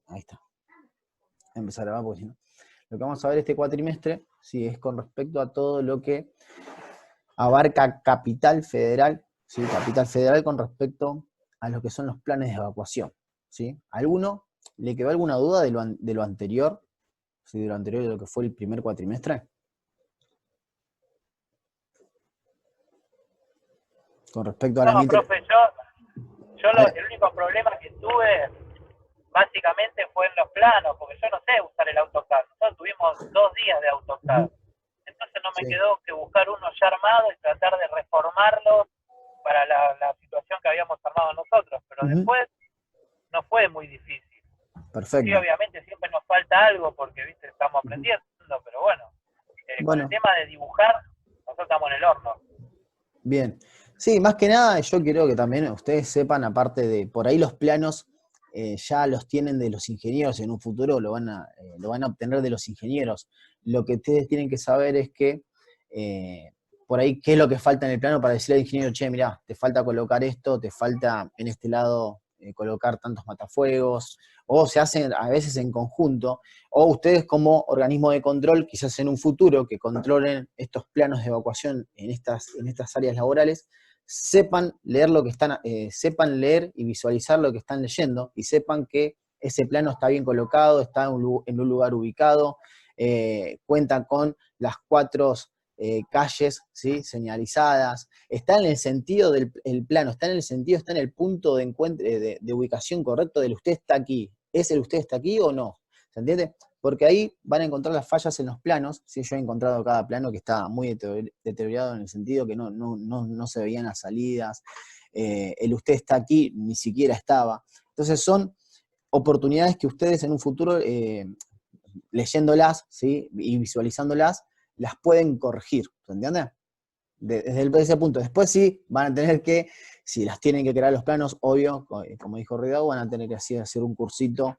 Ahí está. Voy a empezar a grabar porque si no. Lo que vamos a ver este cuatrimestre, sí, es con respecto a todo lo que abarca Capital Federal, ¿sí? Capital Federal con respecto a lo que son los planes de evacuación, ¿sí? ¿Alguno le quedó alguna duda de lo anterior? ¿Sí? De lo anterior, de lo que fue el primer cuatrimestre. Con respecto a la No, profe, el único problema que tuve básicamente fue en los planos, porque yo no sé usar el AutoCAD. Nosotros tuvimos 2 días de AutoCAD. Entonces no me quedó que buscar uno ya armado y tratar de reformarlo para la situación que habíamos armado nosotros. Pero después no fue muy difícil. Perfecto. Sí, obviamente siempre nos falta algo porque, viste, estamos aprendiendo, pero bueno, con el tema de dibujar, nosotros estamos en el horno. Bien. Sí, más que nada yo quiero que también ustedes sepan, aparte de, por ahí los planos ya los tienen de los ingenieros, en un futuro lo van a obtener de los ingenieros. Lo que ustedes tienen que saber es que, por ahí, qué es lo que falta en el plano para decirle al ingeniero, che, mirá, te falta colocar esto, te falta en este lado colocar tantos matafuegos, o se hacen a veces en conjunto, o ustedes como organismo de control, quizás en un futuro, que controlen estos planos de evacuación en estas áreas laborales, sepan leer lo que están, sepan leer y visualizar lo que están leyendo, y sepan que ese plano está bien colocado, está en un lugar ubicado, cuenta con las 4 calles, ¿sí? Señalizadas, está en el sentido del plano, está en el punto de encuentro, de ubicación correcto del usted está aquí. ¿Es el usted está aquí o no? ¿Se entiende? Porque ahí van a encontrar las fallas en los planos. ¿Sí? Yo he encontrado cada plano que está muy deteriorado en el sentido que no se veían las salidas, el usted está aquí ni siquiera estaba. Entonces son oportunidades que ustedes en un futuro, leyéndolas, ¿sí? Y visualizándolas, las pueden corregir, ¿se entiende? Desde ese punto. Después sí, van a tener que, si las tienen que crear los planos, obvio, como dijo Ridao, van a tener que hacer un cursito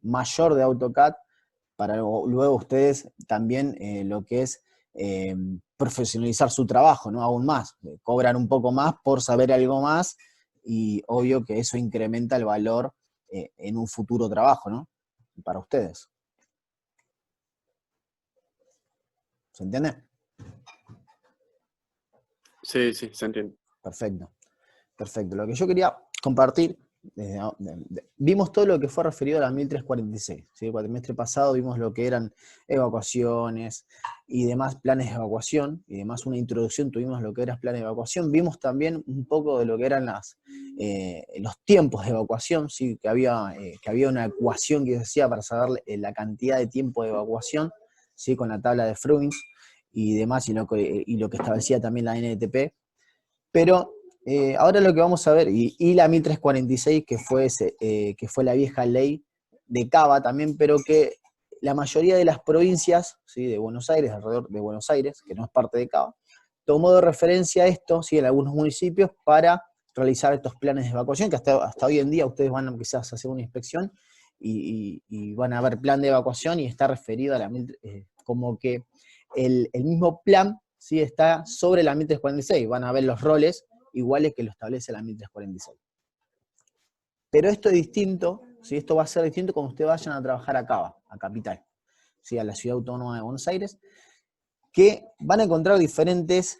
mayor de AutoCAD para luego ustedes también lo que es profesionalizar su trabajo, ¿no? Aún más. Cobran un poco más por saber algo más y obvio que eso incrementa el valor en un futuro trabajo, ¿no? Para ustedes. ¿Se entiende? Sí, sí, se entiende. Perfecto. Perfecto. Lo que yo quería compartir, vimos todo lo que fue referido a la 1346. ¿Sí? El cuatrimestre pasado vimos lo que eran evacuaciones y demás planes de evacuación, y demás una introducción tuvimos lo que era planes de evacuación. Vimos también un poco de lo que eran los tiempos de evacuación, ¿sí? que había una ecuación que se hacía para saber la cantidad de tiempo de evacuación, ¿sí? Con la tabla de Fruins y demás, y lo que establecía también la NTP. Pero ahora lo que vamos a ver, y la 1346, que fue la vieja ley de Cava también, pero que la mayoría de las provincias, ¿sí? De Buenos Aires, alrededor de Buenos Aires, que no es parte de Cava, tomó de referencia esto, ¿sí? En algunos municipios, para realizar estos planes de evacuación, que hasta hoy en día ustedes van a quizás hacer una inspección y van a ver plan de evacuación y está referido a como que el mismo plan, ¿sí? Está sobre la 1346, van a ver los roles iguales que lo establece la 1346. Pero esto es distinto, ¿sí? Esto va a ser distinto cuando ustedes vayan a trabajar a Cava, a Capital, ¿sí? A la Ciudad Autónoma de Buenos Aires, que van a encontrar diferentes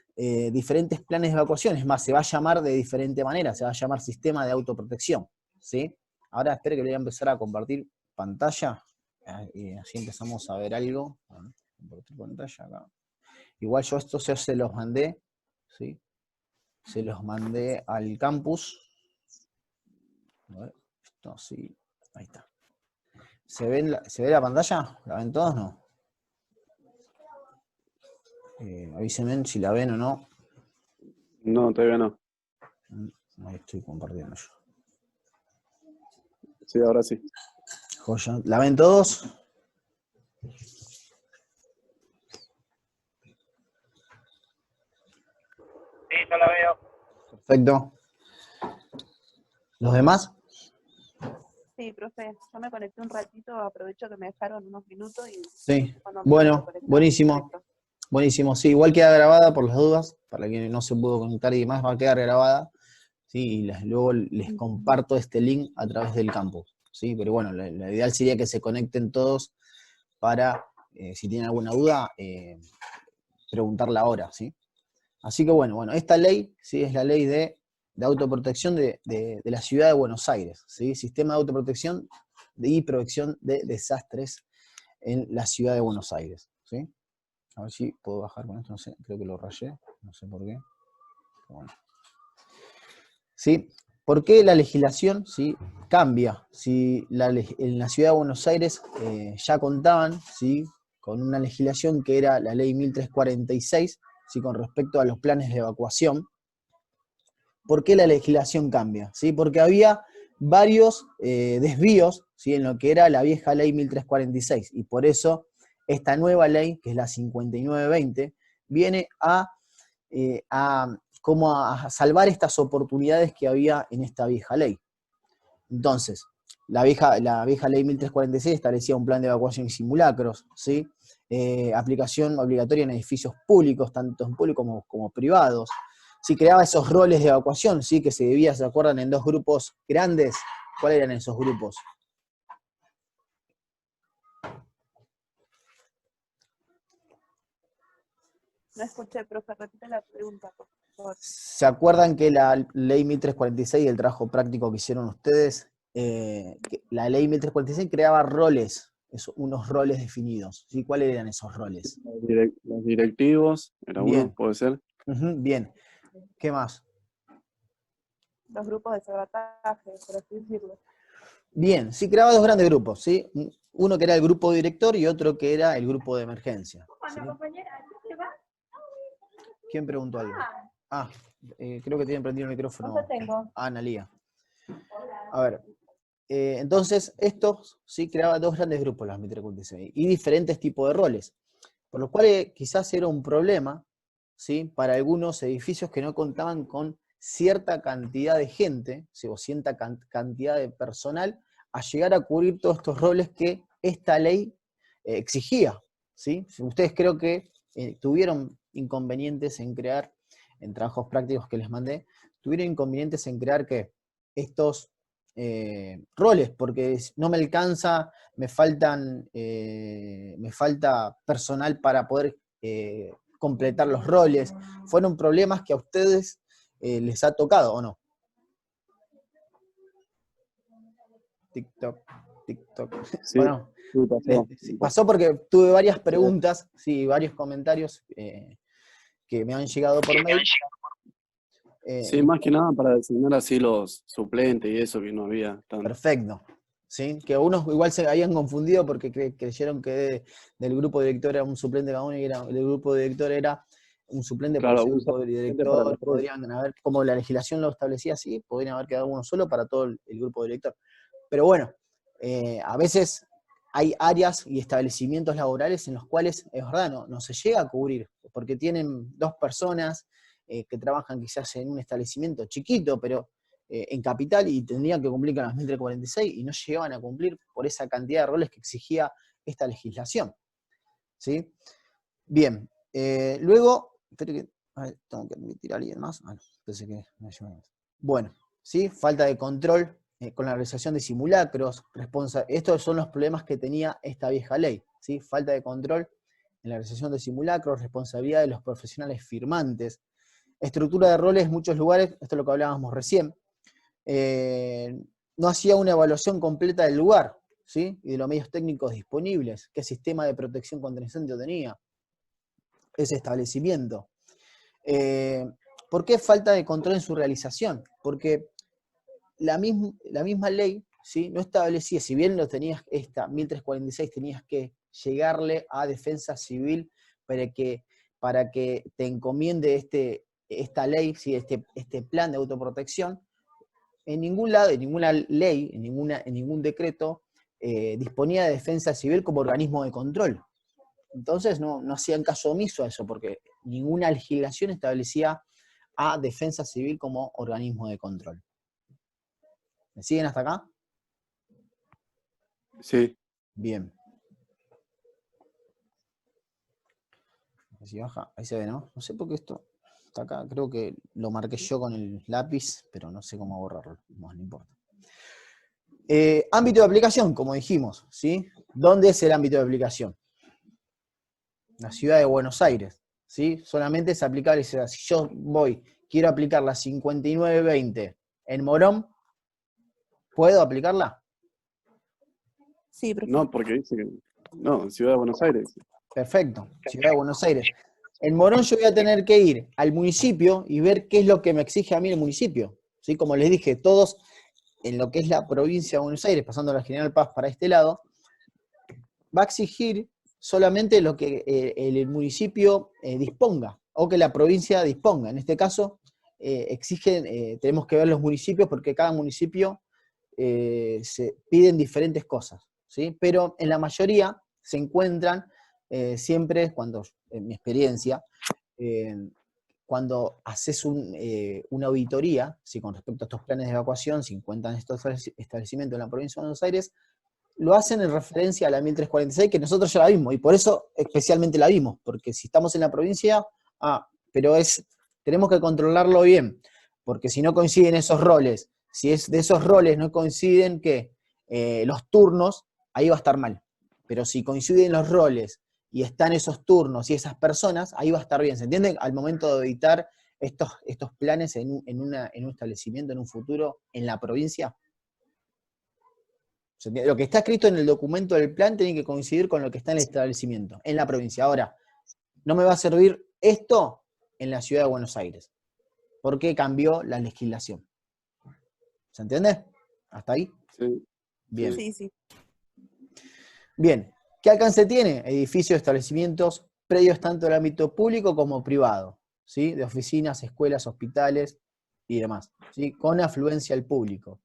planes de evacuación. Es más, se va a llamar de diferente manera, se va a llamar sistema de autoprotección, ¿sí? Ahora espero que voy a empezar a compartir pantalla, y así empezamos a ver algo. Compartir pantalla acá. Igual yo esto se los mandé, ¿sí? Se los mandé al campus. A ver, esto sí, ahí está. ¿Se ve la pantalla? ¿La ven todos? No. Avísenme si la ven o no. No, todavía no. Ahí estoy compartiendo yo. Sí, ahora sí. Joya. ¿La ven todos? Sí, yo la veo. Perfecto. ¿Los demás? Sí, profe, yo me conecté un ratito, aprovecho que me dejaron unos minutos y... Sí, bueno, buenísimo. Buenísimo, sí, igual queda grabada por las dudas, para quien no se pudo conectar y demás, va a quedar grabada, ¿sí? Y luego les comparto este link a través del campus, ¿sí? Pero bueno, la ideal sería que se conecten todos para, si tienen alguna duda, preguntarla ahora, ¿sí? Así que bueno, esta ley, ¿sí? Es la ley de autoprotección de la ciudad de Buenos Aires, ¿sí? Sistema de autoprotección y prevención de desastres en la ciudad de Buenos Aires, ¿sí? A ver si puedo bajar con esto, no sé, creo que lo rayé, no sé por qué. Bueno. ¿Sí? ¿Por qué la legislación, ¿sí?, cambia? Si en la ciudad de Buenos Aires ya contaban, ¿sí?, con una legislación que era la ley 1346, ¿sí?, con respecto a los planes de evacuación. ¿Por qué la legislación cambia? ¿Sí? Porque había varios desvíos, ¿sí?, en lo que era la vieja ley 1346, y por eso esta nueva ley, que es la 5920, viene como a salvar estas oportunidades que había en esta vieja ley. Entonces, la vieja ley 1346 establecía un plan de evacuación y simulacros, ¿sí? Aplicación obligatoria en edificios públicos, tanto en públicos como privados. Sí, creaba esos roles de evacuación, ¿sí?, que se dividía, ¿se acuerdan?, en dos grupos grandes. ¿Cuáles eran esos grupos? No escuché, profe, repite la pregunta, por favor. ¿Se acuerdan que la ley 1346, el trabajo práctico que hicieron ustedes, que la ley 1346 creaba roles, unos roles definidos, ¿sí? ¿Cuáles eran esos roles? Los directivos, era uno, Bien, puede ser. bien. ¿Qué más? Los grupos de sabotaje, por así decirlo. Bien, sí, creaba dos grandes grupos, ¿sí? Uno que era el grupo director y otro que era el grupo de emergencia, ¿sí? ¿Quién preguntó algo? Ah, creo que tienen prendido el micrófono. No tengo. Analía. A ver, entonces estos sí creaban dos grandes grupos, las 1346, y diferentes tipos de roles, por lo cual quizás era un problema, ¿sí?, para algunos edificios que no contaban con cierta cantidad de gente, ¿sí?, o cierta cantidad de personal, a llegar a cubrir todos estos roles que esta ley exigía, ¿sí? Ustedes creo que tuvieron inconvenientes en crear, en trabajos prácticos que les mandé, tuvieron inconvenientes en crear que estos roles, porque no me alcanza, me falta personal para poder completar los roles. ¿Fueron problemas que a ustedes les ha tocado o no? TikTok. Sí, Bueno, sí, pasó. pasó porque tuve varias preguntas, sí, varios comentarios que me han llegado por mail. Sí, más que nada para designar así los suplentes y eso que no había tanto. Perfecto. ¿Sí? Que unos igual se habían confundido porque creyeron que del grupo director era un suplente cada uno y el grupo director era un suplente para Claro, ese un grupo suplente para director. los tres. Podrían haber, como la legislación lo establecía así, podrían haber quedado uno solo para todo el grupo director. Pero bueno, a veces hay áreas y establecimientos laborales en los cuales, es verdad, no se llega a cubrir, porque tienen dos personas que trabajan quizás en un establecimiento chiquito, pero en capital, y tendrían que cumplir con las 1346 y no llegaban a cumplir por esa cantidad de roles que exigía esta legislación, ¿sí? Bien, luego, espero que, a ver, tengo que admitir a alguien más. No, pensé que me ayudaba. Bueno, ¿sí? Falta de control con la realización de simulacros, estos son los problemas que tenía esta vieja ley, ¿sí? Falta de control en la realización de simulacros, responsabilidad de los profesionales firmantes, estructura de roles en muchos lugares, esto es lo que hablábamos recién, no hacía una evaluación completa del lugar, ¿sí?, y de los medios técnicos disponibles, qué sistema de protección contra incendio tenía ese establecimiento. ¿Por qué falta de control en su realización? Porque la misma ley, ¿sí?, no establecía, si bien lo tenías, esta 1346, tenías que llegarle a defensa civil para que te encomiende esta ley, ¿sí?, este plan de autoprotección. En ningún lado, en ninguna ley, en ningún decreto, disponía de defensa civil como organismo de control. Entonces no hacían caso omiso a eso, porque ninguna legislación establecía a defensa civil como organismo de control. ¿Me siguen hasta acá? Sí. Bien. Si baja, ahí se ve, ¿no? No sé por qué esto está acá, creo que lo marqué yo con el lápiz, pero no sé cómo borrarlo, no importa. Ámbito de aplicación, como dijimos, ¿sí? ¿Dónde es el ámbito de aplicación? La ciudad de Buenos Aires, ¿sí? Solamente es aplicable, si yo quiero aplicar la 5920 en Morón, ¿puedo aplicarla? Sí, profe. No, porque dice que... No, en Ciudad de Buenos Aires. Perfecto, ciudad de Buenos Aires. En Morón yo voy a tener que ir al municipio y ver qué es lo que me exige a mí el municipio, ¿sí? Como les dije, todos en lo que es la provincia de Buenos Aires, pasando la General Paz para este lado, va a exigir solamente lo que el municipio disponga, o que la provincia disponga. En este caso, tenemos que ver los municipios, porque cada municipio se piden diferentes cosas, ¿sí? Pero en la mayoría se encuentran siempre, en mi experiencia, cuando haces una auditoría, ¿sí? Con respecto a estos planes de evacuación, si encuentran estos establecimientos en la provincia de Buenos Aires, lo hacen en referencia a la 1346, que nosotros ya la vimos, y por eso especialmente la vimos, porque si estamos en la provincia, pero tenemos que controlarlo bien, porque si no coinciden esos roles, si es de esos roles no coinciden los turnos, ahí va a estar mal. Pero si coinciden los roles y están esos turnos y esas personas, ahí va a estar bien. ¿Se entiende? Al momento de editar estos planes en un establecimiento, en un futuro, en la provincia. Lo que está escrito en el documento del plan tiene que coincidir con lo que está en el establecimiento, en la provincia. Ahora, no me va a servir esto en la ciudad de Buenos Aires, porque cambió la legislación. ¿Se entiende? ¿Hasta ahí? Sí. Bien. Sí, sí. Bien. ¿Qué alcance tiene? Edificios, establecimientos, predios tanto del ámbito público como privado, ¿sí? De oficinas, escuelas, hospitales y demás, ¿sí? Con afluencia al público.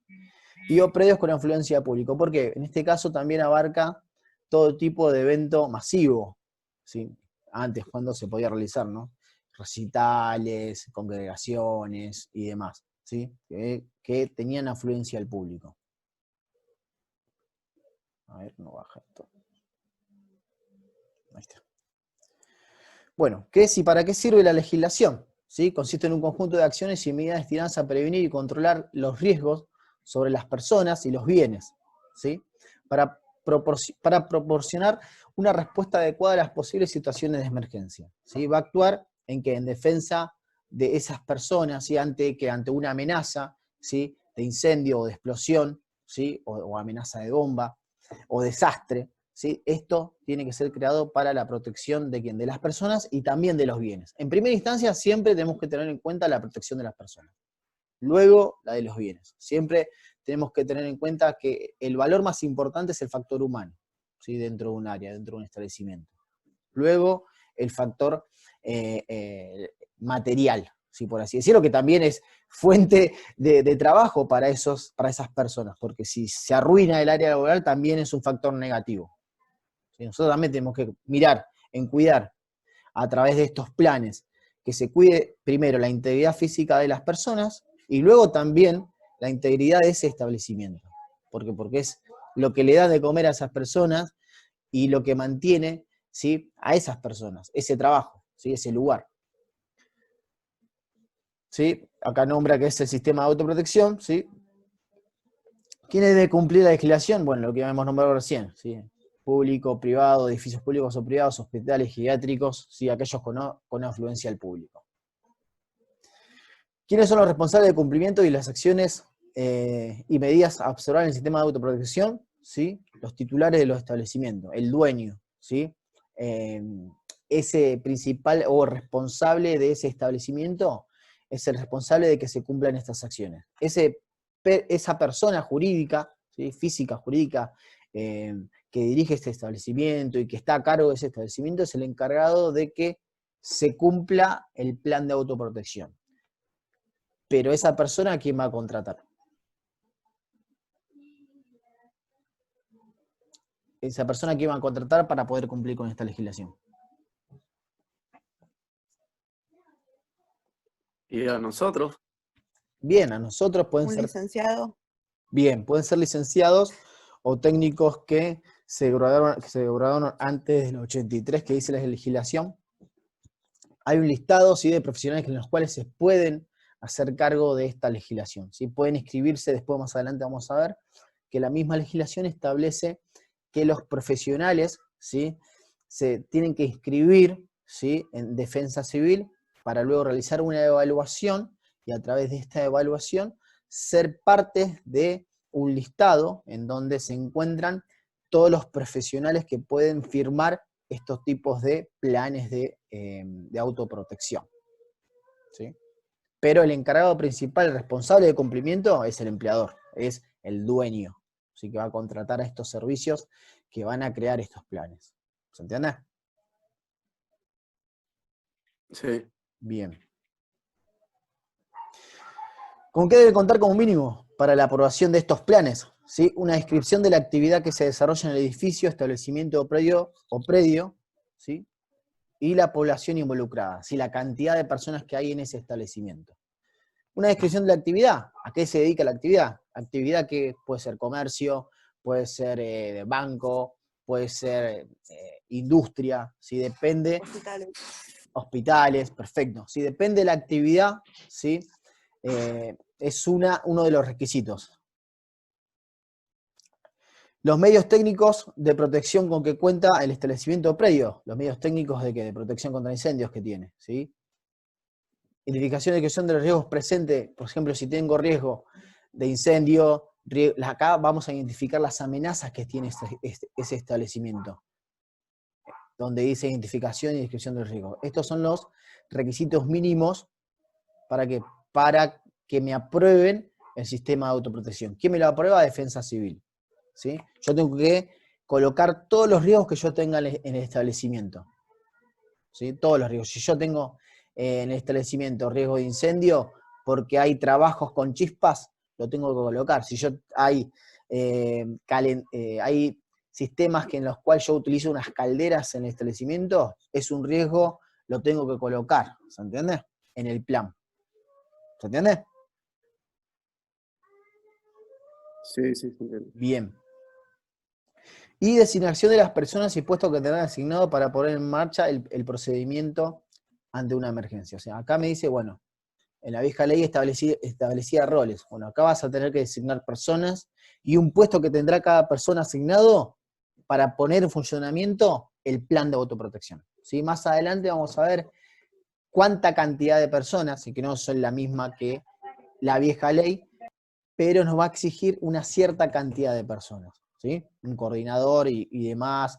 Y o predios con afluencia al público. ¿Por qué? En este caso también abarca todo tipo de evento masivo, ¿sí? Antes, cuando se podía realizar, ¿no? Recitales, congregaciones y demás, ¿sí? Que tenían afluencia al público. A ver, no baja esto. Ahí está. Bueno, ¿qué es y para qué sirve la legislación? ¿Sí? Consiste en un conjunto de acciones y medidas destinadas a prevenir y controlar los riesgos sobre las personas y los bienes, ¿sí? Para proporcionar una respuesta adecuada a las posibles situaciones de emergencia, ¿sí? Va a actuar en defensa de esas personas, ¿sí? ante una amenaza, ¿sí? De incendio o de explosión, ¿sí? o amenaza de bomba o desastre, ¿sí? Esto tiene que ser creado para la protección de las personas y también de los bienes. En primera instancia, siempre tenemos que tener en cuenta la protección de las personas. Luego, la de los bienes. Siempre tenemos que tener en cuenta que el valor más importante es el factor humano, ¿sí? Dentro de un área, dentro de un establecimiento. Luego, el factor material, ¿sí? Por así decirlo, que también es fuente de trabajo para esas personas, porque si se arruina el área laboral también es un factor negativo. ¿Sí? Nosotros también tenemos que mirar en cuidar a través de estos planes, que se cuide primero la integridad física de las personas y luego también la integridad de ese establecimiento. Porque es lo que le da de comer a esas personas y lo que mantiene, ¿sí? A esas personas, ese trabajo, ¿sí? Ese lugar. ¿Sí? Acá nombra que es el sistema de autoprotección, ¿sí? ¿Quién debe cumplir la legislación? Bueno, lo que hemos nombrado recién, ¿sí? Público, privado, edificios públicos o privados, hospitales geriátricos, ¿sí? Aquellos con afluencia al público. ¿Quiénes son los responsables del cumplimiento y las acciones y medidas a observar en el sistema de autoprotección? ¿Sí? Los titulares de los establecimientos, el dueño, ¿sí? Ese principal o responsable de ese establecimiento es el responsable de que se cumplan estas acciones. Esa persona jurídica, ¿sí? Física, jurídica, que dirige este establecimiento y que está a cargo de ese establecimiento es el encargado de que se cumpla el plan de autoprotección. Pero esa persona, ¿a quién va a contratar? Esa persona, ¿a quién va a contratar para poder cumplir con esta legislación? ¿Y a nosotros? Bien, a nosotros pueden Un ser... licenciado. Bien, pueden ser licenciados o técnicos que se graduaron antes del 83, que dice la legislación. Hay un listado, ¿sí? De profesionales en los cuales se pueden hacer cargo de esta legislación, ¿sí? Pueden inscribirse, después más adelante vamos a ver, que la misma legislación establece que los profesionales, ¿sí?, se tienen que inscribir, ¿sí?, en defensa civil para luego realizar una evaluación y a través de esta evaluación ser parte de un listado en donde se encuentran todos los profesionales que pueden firmar estos tipos de planes de autoprotección, ¿sí? Pero el encargado principal, el responsable de cumplimiento, es el empleador, es el dueño, ¿sí?, que va a contratar a estos servicios que van a crear estos planes. ¿Se entiende? Sí. Bien. ¿Con qué debe contar como mínimo para la aprobación de estos planes? ¿Sí? Una descripción de la actividad que se desarrolla en el edificio, establecimiento o predio, ¿sí?, y la población involucrada, ¿sí?, la cantidad de personas que hay en ese establecimiento. Una descripción de la actividad, ¿a qué se dedica la actividad? Actividad que puede ser comercio, puede ser de banco, puede ser industria, ¿sí?, depende. Hospitales, perfecto. ¿Sí? Depende de la actividad, ¿sí?, es uno de los requisitos. Los medios técnicos de protección con que cuenta el establecimiento predio, los medios técnicos de protección contra incendios que tiene, ¿sí? Identificación y descripción de los riesgos presentes, por ejemplo, si tengo riesgo de incendio, acá vamos a identificar las amenazas que tiene ese establecimiento, donde dice identificación y descripción del riesgo. Estos son los requisitos mínimos para que me aprueben el sistema de autoprotección. ¿Quién me lo aprueba? Defensa Civil, ¿sí? Yo tengo que colocar todos los riesgos que yo tenga en el establecimiento, ¿sí? Todos los riesgos. Si yo tengo en el establecimiento riesgo de incendio, porque hay trabajos con chispas, lo tengo que colocar. Si hay sistemas en los cuales yo utilizo unas calderas en el establecimiento, es un riesgo, lo tengo que colocar, ¿se entiende? En el plan. ¿Se entiende? Sí, se entiende. Bien. Y designación de las personas y puestos que tendrán asignado para poner en marcha el procedimiento ante una emergencia. O sea, acá me dice, bueno, en la vieja ley establecía roles. Bueno, acá vas a tener que designar personas y un puesto que tendrá cada persona asignado para poner en funcionamiento el plan de autoprotección. ¿Sí? Más adelante vamos a ver cuánta cantidad de personas, y que no son la misma que la vieja ley, pero nos va a exigir una cierta cantidad de personas, ¿sí? Un coordinador y demás,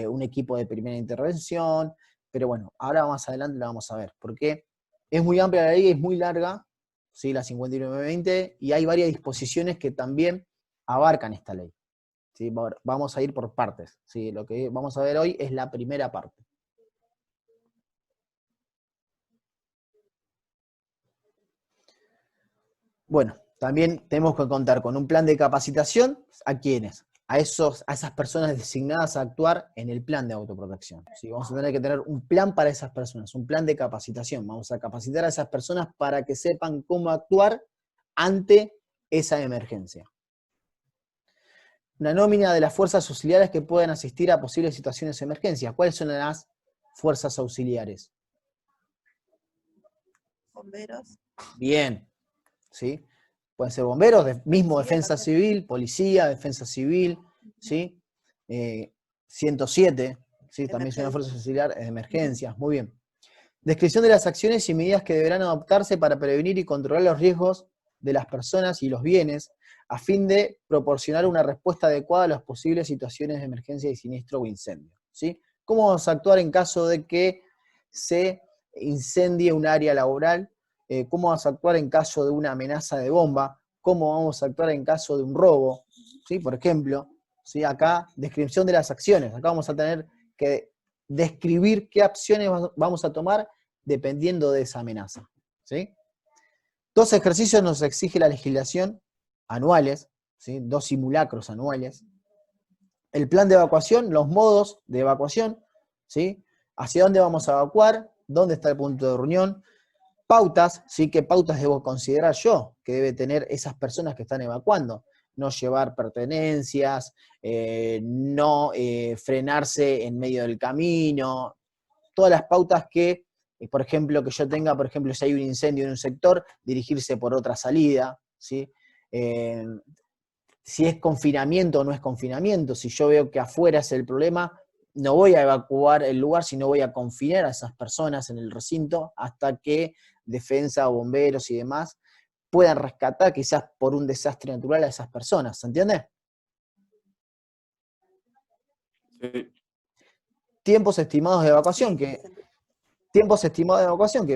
un equipo de primera intervención, pero bueno, ahora más adelante lo vamos a ver, porque es muy amplia la ley, es muy larga, ¿sí?, la 5920, y hay varias disposiciones que también abarcan esta ley, ¿sí? Vamos a ir por partes, ¿sí? Lo que vamos a ver hoy es la primera parte. Bueno, también tenemos que contar con un plan de capacitación. ¿A quiénes? A esas personas designadas a actuar en el plan de autoprotección. ¿Sí? Vamos a tener que tener un plan para esas personas, un plan de capacitación. Vamos a capacitar a esas personas para que sepan cómo actuar ante esa emergencia. Una nómina de las fuerzas auxiliares que puedan asistir a posibles situaciones de emergencia. ¿Cuáles son las fuerzas auxiliares? Bomberos. Bien, ¿sí? Pueden ser bomberos, mismo defensa civil, policía, defensa civil, ¿sí? 107, ¿sí? También es una fuerza auxiliar de emergencias, muy bien. Descripción de las acciones y medidas que deberán adoptarse para prevenir y controlar los riesgos de las personas y los bienes, a fin de proporcionar una respuesta adecuada a las posibles situaciones de emergencia y siniestro o incendio, ¿sí? ¿Cómo vamos a actuar en caso de que se incendie un área laboral? ¿Cómo vamos a actuar en caso de una amenaza de bomba? ¿Cómo vamos a actuar en caso de un robo? ¿Sí? Por ejemplo, ¿sí? Acá, descripción de las acciones. Acá vamos a tener que describir qué acciones vamos a tomar dependiendo de esa amenaza, ¿sí? 2 ejercicios nos exige la legislación anuales, ¿sí? 2 simulacros anuales. El plan de evacuación, los modos de evacuación, ¿sí? Hacia dónde vamos a evacuar, dónde está el punto de reunión, pautas, ¿sí? ¿Qué pautas debo considerar yo que debe tener esas personas que están evacuando? No llevar pertenencias, no frenarse en medio del camino, todas las pautas que, por ejemplo, que yo tenga, por ejemplo, si hay un incendio en un sector, dirigirse por otra salida, ¿sí? si es confinamiento o no es confinamiento. Si yo veo que afuera es el problema, no voy a evacuar el lugar, sino voy a confinar a esas personas en el recinto hasta que defensa, bomberos y demás puedan rescatar quizás por un desastre natural a esas personas. ¿Se entiende? Sí. Tiempos estimados de evacuación, que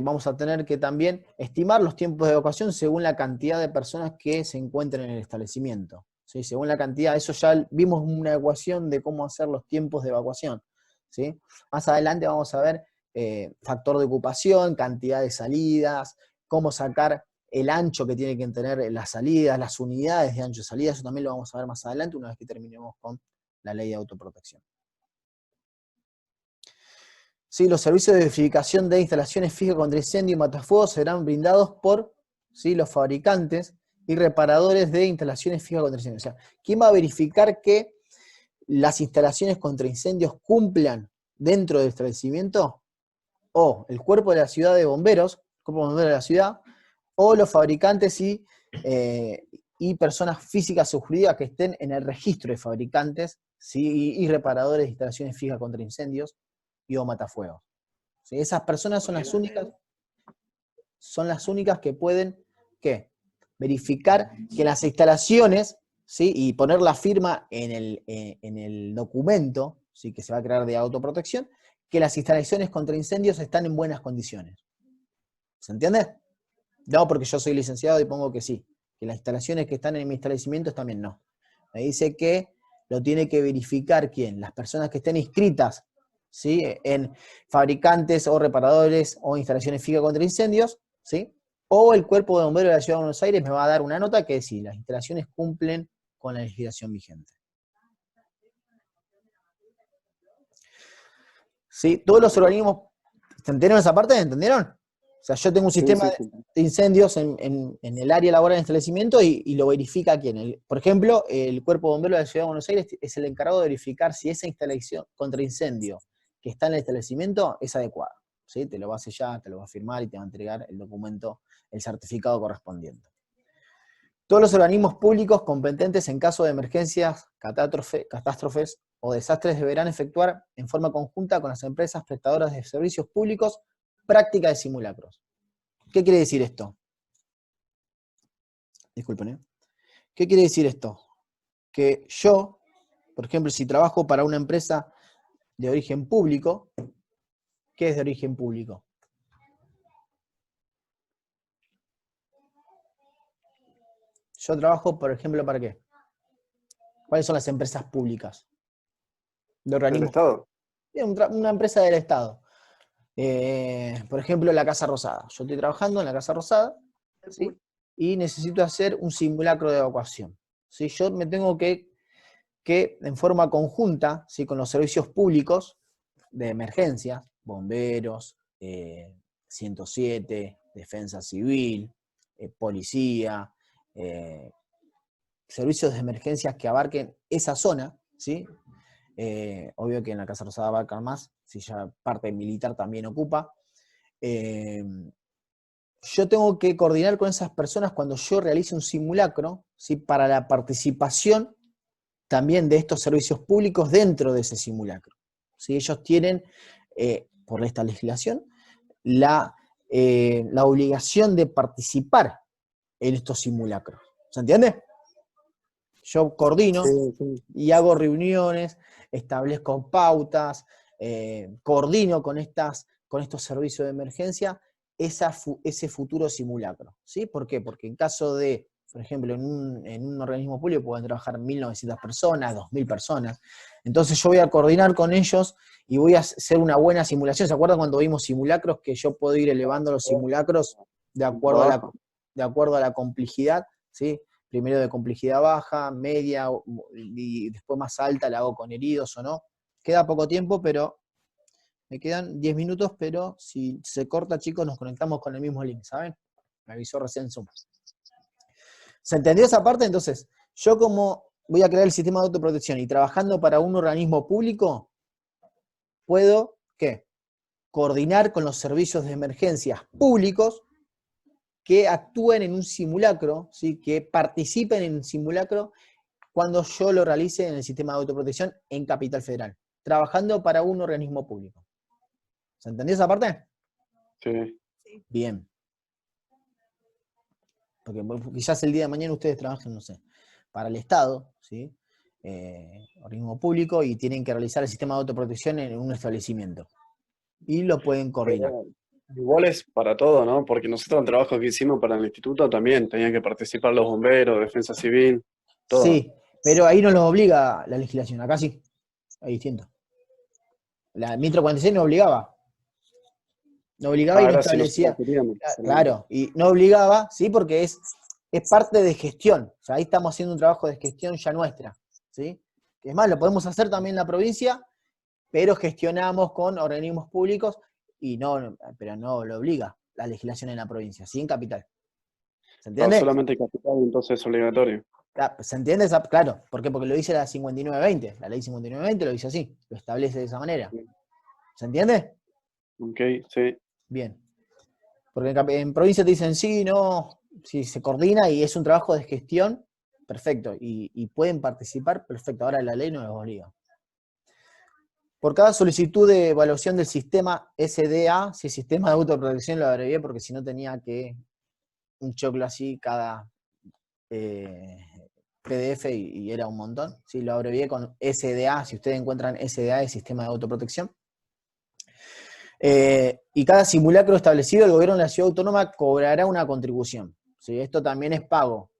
vamos a tener que también estimar los tiempos de evacuación según la cantidad de personas que se encuentren en el establecimiento. ¿Sí? Según la cantidad, eso ya vimos una ecuación de cómo hacer los tiempos de evacuación. ¿Sí? Más adelante vamos a ver factor de ocupación, cantidad de salidas, cómo sacar el ancho que tienen que tener las salidas, las unidades de ancho de salida, eso también lo vamos a ver más adelante una vez que terminemos con la ley de autoprotección. ¿Sí? Los servicios de verificación de instalaciones fijas contra incendio y matafuegos serán brindados por, ¿sí?, los fabricantes y reparadores de instalaciones fijas contra incendios. O sea, ¿quién va a verificar que las instalaciones contra incendios cumplan dentro del establecimiento? O el cuerpo de la ciudad de bomberos, cuerpo de bomberos de la ciudad, o los fabricantes y personas físicas o jurídicas que estén en el registro de fabricantes, ¿sí?, y reparadores de instalaciones fijas contra incendios y o matafuegos. ¿Sí? Esas personas son las únicas que pueden, ¿qué?, verificar que las instalaciones, ¿sí?, y poner la firma en el documento, ¿sí?, que se va a crear de autoprotección, que las instalaciones contra incendios están en buenas condiciones. ¿Se entiende? No, porque yo soy licenciado y pongo que sí, que las instalaciones que están en mi establecimiento también no. Me dice que lo tiene que verificar ¿quién? Las personas que estén inscritas, ¿sí?, en fabricantes o reparadores o instalaciones fijas contra incendios, ¿sí?, o el cuerpo de bomberos de la Ciudad de Buenos Aires me va a dar una nota que sí, las instalaciones cumplen con la legislación vigente. ¿Sí? Todos los organismos, ¿entendieron esa parte? ¿Entendieron? O sea, yo tengo un sistema Sí. de incendios en el área laboral de establecimiento y lo verifica quién. Por ejemplo, el Cuerpo de Bomberos de la Ciudad de Buenos Aires es el encargado de verificar si esa instalación contra incendio que está en el establecimiento es adecuada. ¿Sí? Te lo va a sellar, te lo va a firmar y te va a entregar el documento, el certificado correspondiente. Todos los organismos públicos competentes en caso de emergencias, catástrofes o desastres deberán efectuar en forma conjunta con las empresas prestadoras de servicios públicos práctica de simulacros. ¿Qué quiere decir esto? Disculpen, ¿eh? ¿Qué quiere decir esto? Que yo, por ejemplo, si trabajo para una empresa de origen público, ¿qué es de origen público? Yo trabajo, por ejemplo, ¿para qué? ¿Cuáles son las empresas públicas? De ¿Del organismos. Estado? Una empresa del Estado. Por ejemplo, la Casa Rosada. Yo estoy trabajando en la Casa Rosada, ¿sí?, y necesito hacer un simulacro de evacuación. ¿Sí? Yo me tengo que en forma conjunta, ¿sí?, con los servicios públicos de emergencia, bomberos, 107, defensa civil, policía, servicios de emergencias que abarquen esa zona, ¿sí? Obvio que en la Casa Rosada abarcan más, si ya parte militar también ocupa. Yo tengo que coordinar con esas personas cuando yo realice un simulacro, ¿sí?, para la participación también de estos servicios públicos dentro de ese simulacro. ¿Sí? Ellos tienen, por esta legislación, la obligación de participar en estos simulacros. ¿Se entiende? Yo coordino y hago reuniones, establezco pautas, coordino con estos servicios de emergencia ese futuro simulacro. ¿Sí? ¿Por qué? Porque en caso de, por ejemplo, en un organismo público pueden trabajar 1.900 personas, 2.000 personas. Entonces yo voy a coordinar con ellos y voy a hacer una buena simulación. ¿Se acuerdan cuando vimos simulacros? Que yo puedo ir elevando los simulacros de acuerdo a la complejidad, ¿sí? Primero de complejidad baja, media y después más alta la hago con heridos o no. Queda poco tiempo, pero me quedan 10 minutos, pero si se corta, chicos, nos conectamos con el mismo link, ¿saben? Me avisó recién Zoom. ¿Se entendió esa parte? Entonces, yo como voy a crear el sistema de autoprotección y trabajando para un organismo público, puedo, ¿qué?, coordinar con los servicios de emergencias públicos que actúen en un simulacro, ¿sí?, que participen en un simulacro cuando yo lo realice en el sistema de autoprotección en Capital Federal, trabajando para un organismo público. ¿Se entendió esa parte? Sí. Bien. Porque quizás el día de mañana ustedes trabajen, no sé, para el Estado, ¿sí? Organismo público, y tienen que realizar el sistema de autoprotección en un establecimiento. Y lo pueden coordinar. Igual es para todo, ¿no? Porque nosotros el trabajo que hicimos para el instituto también tenían que participar los bomberos, defensa civil, todo. Sí, pero ahí no los obliga la legislación, acá sí, es distinto. La 1046 no obligaba. No obligaba y no Ahora sí nosotros establecía. queríamos. Claro, y no obligaba, sí, porque es parte de gestión. O sea, ahí estamos haciendo un trabajo de gestión ya nuestra, ¿sí? Es más, lo podemos hacer también en la provincia, pero gestionamos con organismos públicos pero no lo obliga la legislación en la provincia, sí en capital. ¿Se Claro, entiende? solamente capital, entonces es obligatorio. ¿Se entiende? Claro, ¿por qué? Porque lo dice la 5920, la ley 5920 lo dice así, lo establece de esa manera. ¿Se entiende? Ok, sí. Bien. Porque en provincia te dicen sí, no, si se coordina y es un trabajo de gestión, perfecto, y pueden participar, perfecto, ahora la ley no los obliga. Por cada solicitud de evaluación del sistema SDA, si sistema de autoprotección lo abrevié porque si no tenía que un choclo así cada PDF y era un montón, ¿sí? Lo abrevié con SDA, si ustedes encuentran SDA, es sistema de autoprotección. Y cada simulacro establecido, el gobierno de la ciudad autónoma cobrará una contribución, ¿sí? Esto también es pago.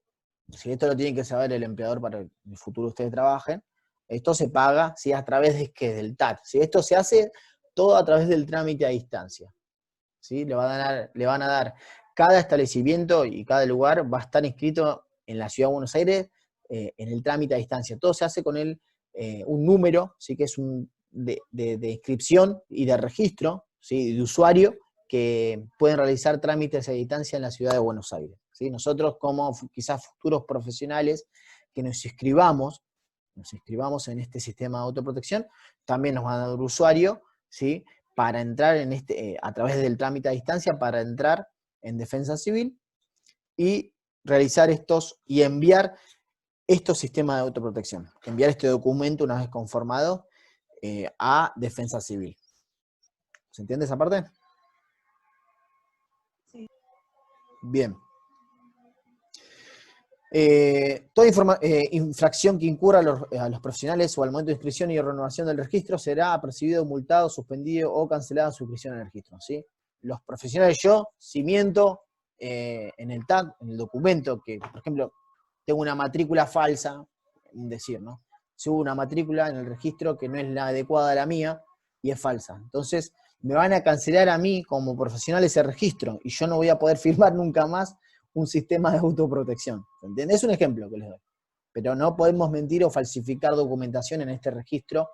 ¿Sí? Esto lo tiene que saber el empleador para que en el futuro ustedes trabajen. Esto se paga, ¿sí? A través de ¿qué? Del TAT. ¿Sí? Esto se hace todo a través del trámite a distancia. ¿Sí? Le van a dar cada establecimiento y cada lugar va a estar inscrito en la Ciudad de Buenos Aires en el trámite a distancia. Todo se hace con un número, ¿sí? Que es de inscripción y de registro, ¿sí? De usuario, que pueden realizar trámites a distancia en la Ciudad de Buenos Aires. ¿Sí? Nosotros, como quizás futuros profesionales que nos inscribamos en este sistema de autoprotección, también nos van a dar usuario, ¿sí? Para entrar a través del trámite a distancia, para entrar en defensa civil y realizar y enviar estos sistemas de autoprotección. Enviar este documento una vez conformado a defensa civil. ¿Se entiende esa parte? Sí. Bien. Toda infracción que incurra a los profesionales o al momento de inscripción y renovación del registro será apercibido, multado, suspendido o cancelada su inscripción en el registro, ¿sí? Los profesionales, si miento en el TAC, en el documento, que por ejemplo tengo una matrícula falsa, decir, ¿no? Si hubo una matrícula en el registro que no es la adecuada a la mía y es falsa. Entonces me van a cancelar a mí como profesional ese registro y yo no voy a poder firmar nunca más un sistema de autoprotección. ¿Entiendes? Es un ejemplo que les doy. Pero no podemos mentir o falsificar documentación en este registro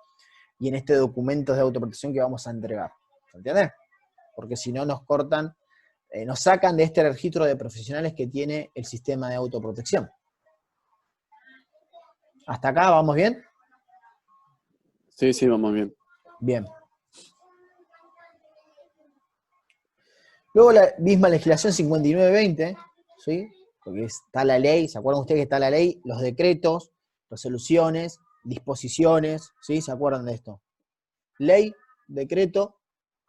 y en este documento de autoprotección que vamos a entregar. ¿Entiendes? Porque si no nos cortan, nos sacan de este registro de profesionales que tiene el sistema de autoprotección. ¿Hasta acá vamos bien? Sí, sí, vamos bien. Bien. Luego la misma legislación 5920, ¿sí? Porque está la ley, ¿se acuerdan ustedes que está la ley? Los decretos, resoluciones, disposiciones, ¿sí? ¿Se acuerdan de esto? Ley, decreto,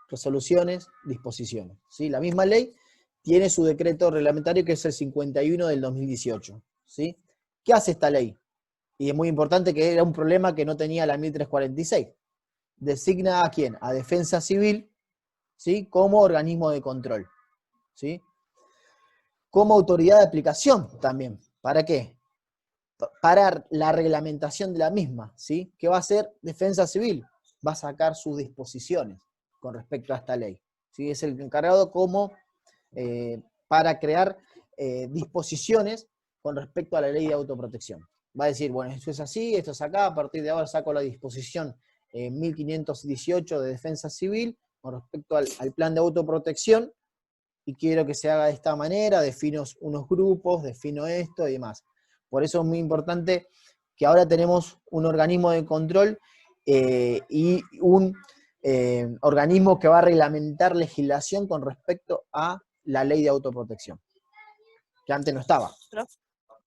resoluciones, disposiciones, ¿sí? La misma ley tiene su decreto reglamentario que es el 51 del 2018, ¿sí? ¿Qué hace esta ley? Y es muy importante, que era un problema que no tenía la 1346. Designa a quién? A Defensa Civil, ¿sí? Como organismo de control, ¿sí? Como autoridad de aplicación también. ¿Para qué? Para la reglamentación de la misma, ¿sí? ¿Qué va a hacer Defensa Civil? Va a sacar sus disposiciones con respecto a esta ley, ¿sí? Es el encargado para crear disposiciones con respecto a la ley de autoprotección. Va a decir, bueno, esto es así, esto es acá, a partir de ahora saco la disposición 1518 de Defensa Civil con respecto al plan de autoprotección, y quiero que se haga de esta manera, defino unos grupos, defino esto y demás. Por eso es muy importante que ahora tenemos un organismo de control y un organismo que va a reglamentar legislación con respecto a la ley de autoprotección, que antes no estaba.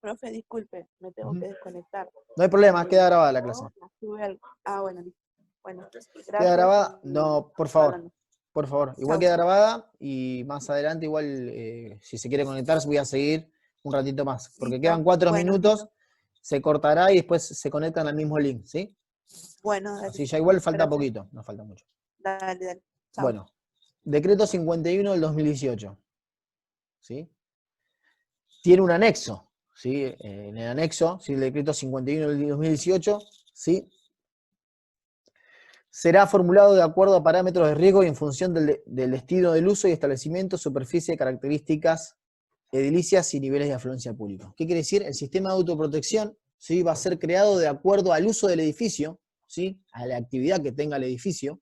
Profe, disculpe, me tengo que desconectar. No hay problema, queda grabada la clase. Bueno, listo. Bueno, ¿Queda gracias. grabada? y No, por estamos favor. hablando. Por favor, igual Chau. queda grabada y más adelante igual, si se quiere conectar, voy a seguir un ratito más, porque Listo. quedan 4 Bueno, minutos, listo. se cortará y después se conectan al mismo link, ¿sí? Bueno, dale. Así ya igual falta Gracias. poquito, no falta mucho. Dale. Chau. Bueno, decreto 51 del 2018, ¿sí? Tiene un anexo, ¿sí? En el anexo, ¿sí? El decreto 51 del 2018, ¿sí? Será formulado de acuerdo a parámetros de riesgo y en función del destino del uso y establecimiento, superficie, características edilicias y niveles de afluencia pública. ¿Qué quiere decir? El sistema de autoprotección, ¿sí? Va a ser creado de acuerdo al uso del edificio, ¿sí? A la actividad que tenga el edificio,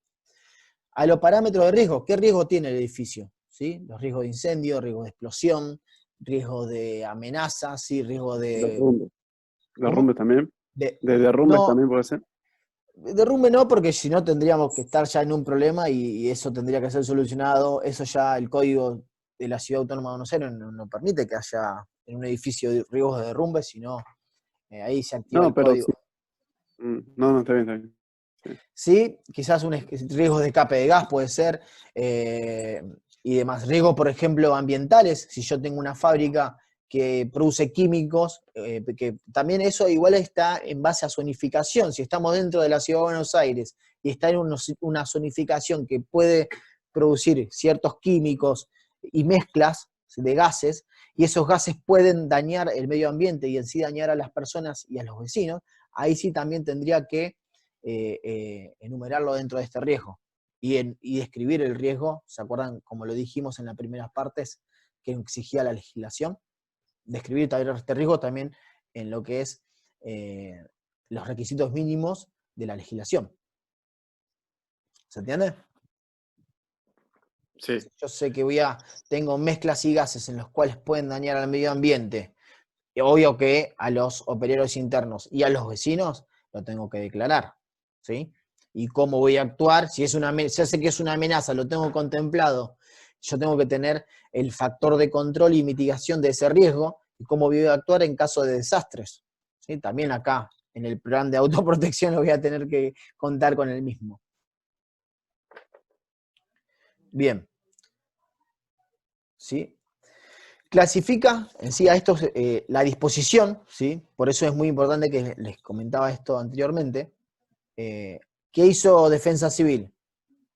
a los parámetros de riesgo. ¿Qué riesgo tiene el edificio? ¿Sí? Los riesgos de incendio, riesgos de explosión, riesgos de amenazas, ¿sí? Riesgos de... Derrumbes. ¿Cómo? Derrumbes también. De, De derrumbes no, también puede ser. derrumbe no, porque si no tendríamos que estar ya en un problema y eso tendría que ser solucionado. Eso ya el código de la Ciudad Autónoma de Buenos Aires no permite que haya en un edificio riesgos de derrumbe, sino ahí se activa No, el pero código. sí. No, está bien, está bien. Sí, quizás un riesgo de escape de gas puede ser, y demás. Riesgos, por ejemplo, ambientales, si yo tengo una fábrica que produce químicos, que también eso igual está en base a zonificación. Si estamos dentro de la Ciudad de Buenos Aires y está en una zonificación que puede producir ciertos químicos y mezclas de gases, y esos gases pueden dañar el medio ambiente y en sí dañar a las personas y a los vecinos, ahí sí también tendría que enumerarlo dentro de este riesgo y describir el riesgo. ¿Se acuerdan? Como lo dijimos en las primeras partes que exigía la legislación, describir este riesgo también en lo que es los requisitos mínimos de la legislación. ¿Se entiende? Sí. Yo sé que tengo mezclas y gases en los cuales pueden dañar al medio ambiente. Y obvio que a los operarios internos y a los vecinos lo tengo que declarar, ¿sí? Y cómo voy a actuar, si ya sé que es una amenaza, lo tengo contemplado, yo tengo que tener el factor de control y mitigación de ese riesgo, y cómo voy a actuar en caso de desastres, ¿sí? También acá, en el plan de autoprotección, lo voy a tener que contar con el mismo. Bien. ¿Sí? Clasifica en sí a estos, la disposición, ¿sí? Por eso es muy importante que les comentaba esto anteriormente. ¿Qué hizo Defensa Civil?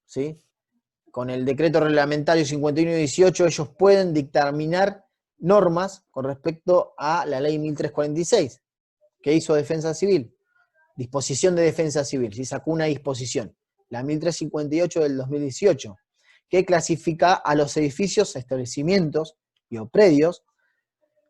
¿Sí? Con el decreto reglamentario 51/18 ellos pueden dictaminar normas con respecto a la ley 1346. ¿Qué hizo Defensa Civil? Disposición de Defensa Civil, ¿sí? Sacó una disposición, la 1358 del 2018, que clasifica a los edificios, establecimientos o predios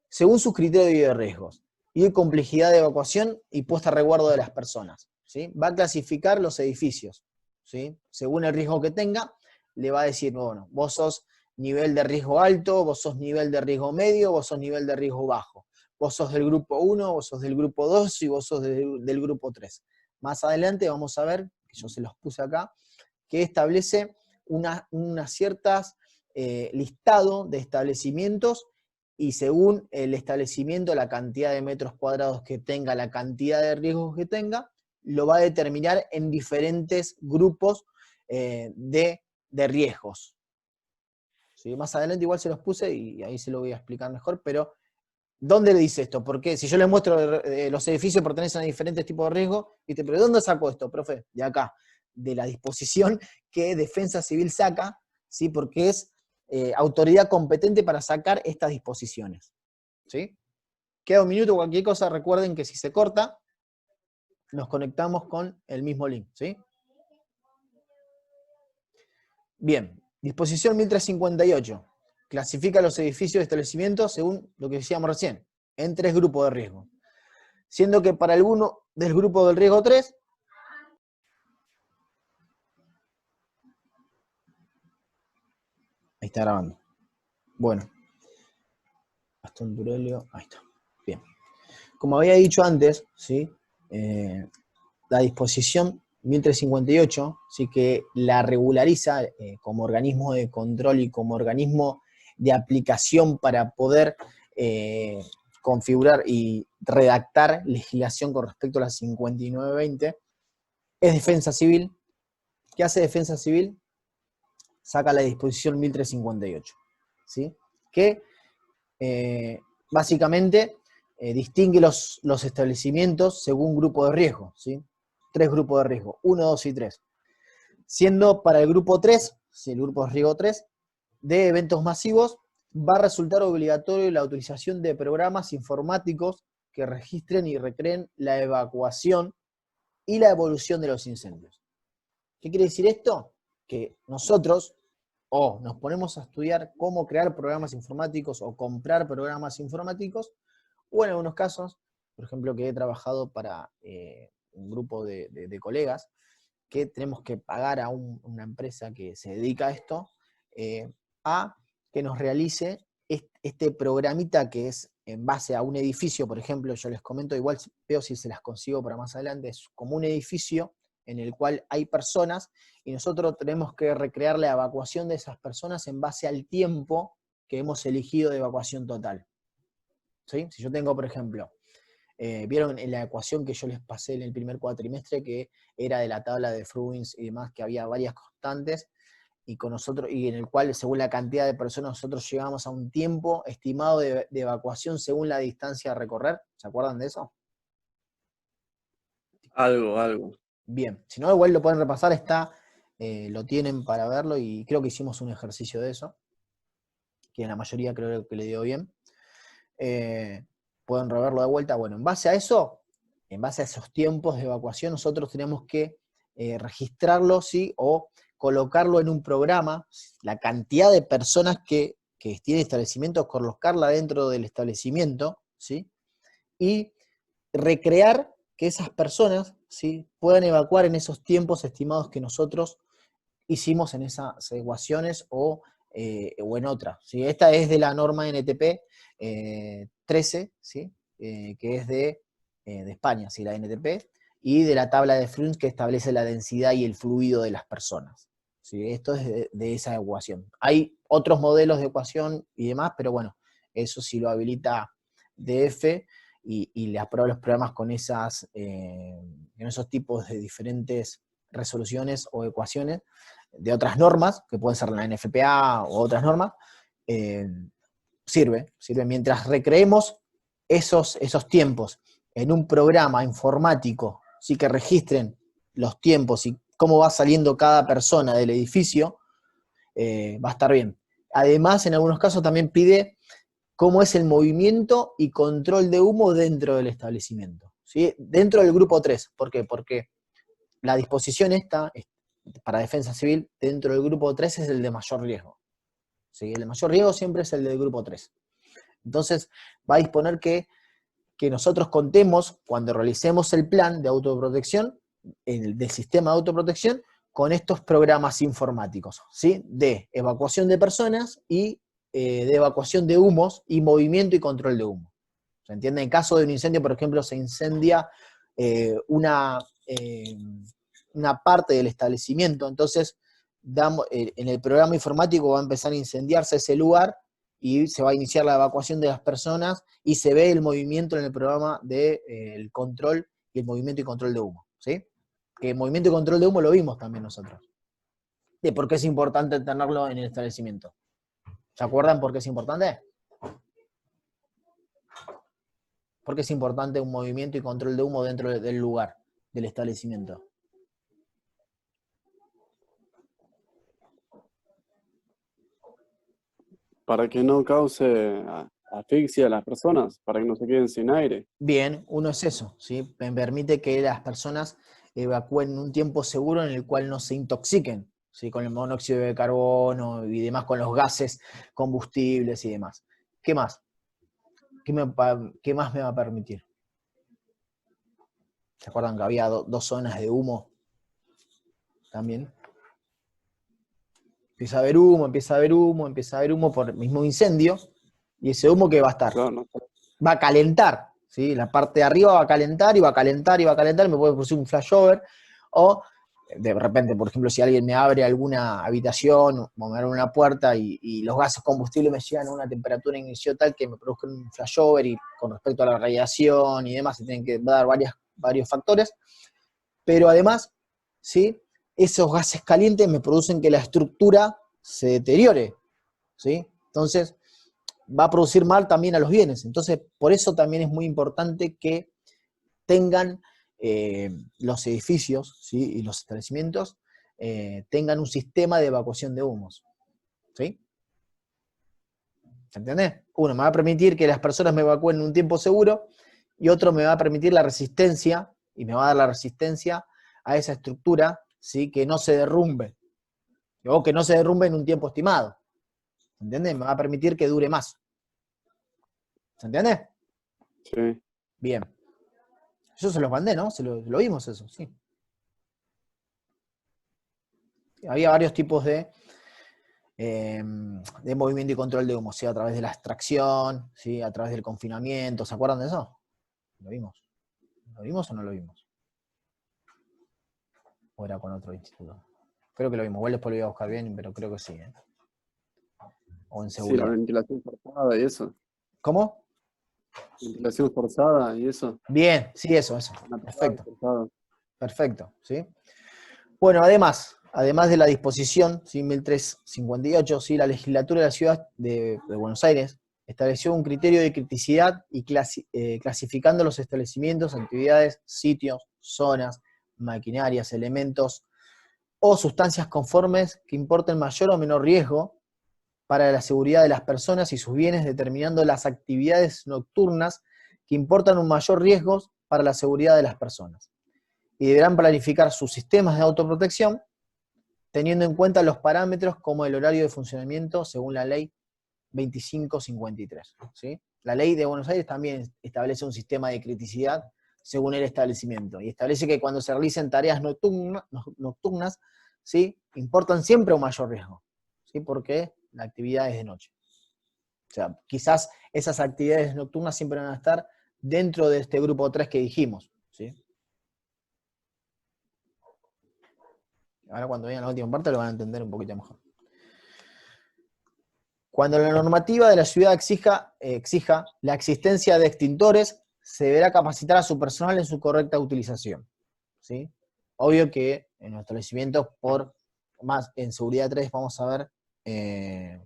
según sus criterios de riesgos y de complejidad de evacuación y puesta a resguardo de las personas, ¿sí? Va a clasificar los edificios, ¿sí? Según el riesgo que tenga, le va a decir, bueno, vos sos nivel de riesgo alto, vos sos nivel de riesgo medio, vos sos nivel de riesgo bajo, vos sos del grupo 1, vos sos del grupo 2 y vos sos del grupo 3. Más adelante vamos a ver, que yo se los puse acá, que establece unas ciertas listado de establecimientos y según el establecimiento, la cantidad de metros cuadrados que tenga, la cantidad de riesgos que tenga, lo va a determinar en diferentes grupos de riesgos. ¿Sí? Más adelante igual se los puse y ahí se lo voy a explicar mejor, pero ¿dónde le dice esto? Porque si yo les muestro los edificios pertenecen a diferentes tipos de riesgos, ¿viste? ¿Pero de dónde sacó esto, profe? De acá, de la disposición que Defensa Civil saca, ¿sí? Porque es autoridad competente para sacar estas disposiciones. ¿Sí? Queda un minuto, cualquier cosa, recuerden que si se corta, nos conectamos con el mismo link. ¿Sí? Bien, disposición 1358. Clasifica los edificios de establecimientos según lo que decíamos recién, en 3 grupos de riesgo. Siendo que para alguno del grupo del riesgo 3, ahí está grabando. Bueno. Gastón Turelio, ahí está. Bien. Como había dicho antes, ¿sí? La disposición 1358, ¿sí? Que la regulariza como organismo de control y como organismo de aplicación para poder configurar y redactar legislación con respecto a la 5920, es Defensa Civil. ¿Qué hace Defensa Civil? Saca la disposición 1358, ¿sí? Que básicamente distingue los establecimientos según grupo de riesgo, ¿sí? 3 grupos de riesgo, 1, 2 y 3. Siendo para el grupo 3, ¿sí? El grupo de riesgo 3, de eventos masivos, va a resultar obligatorio la utilización de programas informáticos que registren y recreen la evacuación y la evolución de los incendios. ¿Qué quiere decir esto? Que nosotros nos ponemos a estudiar cómo crear programas informáticos o comprar programas informáticos, o en algunos casos, por ejemplo, que he trabajado para un grupo de colegas, que tenemos que pagar a una empresa que se dedica a esto, a que nos realice este programita que es en base a un edificio, por ejemplo, yo les comento, igual veo si se las consigo para más adelante, es como un edificio en el cual hay personas y nosotros tenemos que recrear la evacuación de esas personas en base al tiempo que hemos elegido de evacuación total. ¿Sí? Si yo tengo, por ejemplo, vieron en la ecuación que yo les pasé en el primer cuatrimestre, que era de la tabla de Fruins y demás, que había varias constantes, y con nosotros, y en el cual, según la cantidad de personas, nosotros llegamos a un tiempo estimado de evacuación según la distancia a recorrer. ¿Se acuerdan de eso? Algo. Bien, si no, igual lo pueden repasar, lo tienen para verlo, y creo que hicimos un ejercicio de eso, que en la mayoría creo que le dio bien. Pueden reverlo de vuelta. Bueno, en base a eso, en base a esos tiempos de evacuación, nosotros tenemos que registrarlo, ¿sí? O colocarlo en un programa, la cantidad de personas que tiene establecimientos, colocarla dentro del establecimiento, ¿sí? Y recrear que esas personas, ¿sí? Puedan evacuar en esos tiempos estimados que nosotros hicimos en esas ecuaciones o en otras, ¿sí? Esta es de la norma NTP 13, ¿sí? Que es de España, ¿sí? La NTP, y de la tabla de Fruins que establece la densidad y el fluido de las personas, ¿sí? Esto es de esa ecuación. Hay otros modelos de ecuación y demás, pero bueno, eso sí lo habilita DF y le aprueba los programas con esos tipos de diferentes resoluciones o ecuaciones de otras normas, que pueden ser la NFPA o otras normas, sirve mientras recreemos esos tiempos en un programa informático, sí, que registren los tiempos y cómo va saliendo cada persona del edificio, va a estar bien. Además, en algunos casos también pide cómo es el movimiento y control de humo dentro del establecimiento, ¿sí? Dentro del grupo 3. ¿Por qué? Porque la disposición esta, para defensa civil, dentro del grupo 3 es el de mayor riesgo, ¿sí? El de mayor riesgo siempre es el del grupo 3. Entonces, va a disponer que nosotros contemos, cuando realicemos el plan de autoprotección, del sistema de autoprotección, con estos programas informáticos, ¿sí? De evacuación de personas y de evacuación de humos y movimiento y control de humo. ¿Se entiende? En caso de un incendio, por ejemplo, se incendia una parte del establecimiento, entonces en el programa informático va a empezar a incendiarse ese lugar y se va a iniciar la evacuación de las personas y se ve el movimiento en el programa del control y el movimiento y control de humo, ¿sí? Que el movimiento y control de humo lo vimos también nosotros. ¿De por qué es importante tenerlo en el establecimiento? ¿Se acuerdan por qué es importante? ¿Por qué es importante un movimiento y control de humo dentro del lugar, del establecimiento? Para que no cause asfixia a las personas, para que no se queden sin aire. Bien, uno es eso, ¿sí? Permite que las personas evacúen en un tiempo seguro en el cual no se intoxiquen, ¿sí? Con el monóxido de carbono y demás, con los gases combustibles y demás. ¿Qué más? ¿Qué más me va a permitir? ¿Se acuerdan que había dos zonas de humo también? Empieza a haber humo por el mismo incendio, y ese humo que va a estar, Claro, no. va a calentar, ¿sí? La parte de arriba va a calentar y va a calentar y va a calentar, me puede producir un flashover, o de repente, por ejemplo, si alguien me abre alguna habitación o me abre una puerta y los gases combustibles me llegan a una temperatura inicial tal que me produzcan un flashover y con respecto a la radiación y demás, se tienen que dar varios factores, pero además, ¿sí? Esos gases calientes me producen que la estructura se deteriore, ¿sí? Entonces, va a producir mal también a los bienes. Entonces, por eso también es muy importante que tengan los edificios, ¿sí? Y los establecimientos tengan un sistema de evacuación de humos, ¿sí? ¿Se entiende? Uno me va a permitir que las personas me evacúen en un tiempo seguro y otro me va a permitir la resistencia y me va a dar la resistencia a esa estructura, ¿sí? Que no se derrumbe o que no se derrumbe en un tiempo estimado. ¿Se entiende? Me va a permitir que dure más. ¿Se entiende? Sí. Bien. Yo se los mandé, ¿no? Lo vimos eso, sí. Había varios tipos de movimiento y control de humo, ¿sí? A través de la extracción, ¿sí? A través del confinamiento, ¿se acuerdan de eso? ¿Lo vimos? ¿Lo vimos o no lo vimos? ¿O era con otro instituto? Creo que lo vimos, igual después lo voy a buscar bien, pero creo que sí, ¿eh? O en Sí, la seguridad. ventilación forzada y eso. ¿Cómo? Ventilación forzada y eso. Bien, sí, eso. Natural, Perfecto, forzada. perfecto, ¿sí? Bueno, además de la disposición, ¿sí? 1358, ¿sí? La legislatura de la ciudad de Buenos Aires estableció un criterio de criticidad y clasificando los establecimientos, actividades, sitios, zonas, maquinarias, elementos o sustancias conformes que importen mayor o menor riesgo para la seguridad de las personas y sus bienes, determinando las actividades nocturnas que importan un mayor riesgo para la seguridad de las personas. Y deberán planificar sus sistemas de autoprotección teniendo en cuenta los parámetros como el horario de funcionamiento según la ley 2553. ¿Sí? La ley de Buenos Aires también establece un sistema de criticidad según el establecimiento y establece que cuando se realicen tareas nocturnas, ¿sí? Importan siempre un mayor riesgo, ¿sí? Porque la actividad es de noche. O sea, quizás esas actividades nocturnas siempre van a estar dentro de este grupo 3 que dijimos, ¿sí? Ahora cuando vean la última parte lo van a entender un poquito mejor. Cuando la normativa de la ciudad exija la existencia de extintores, se deberá capacitar a su personal en su correcta utilización, ¿sí? Obvio que en los establecimientos, por más en seguridad 3 vamos a ver,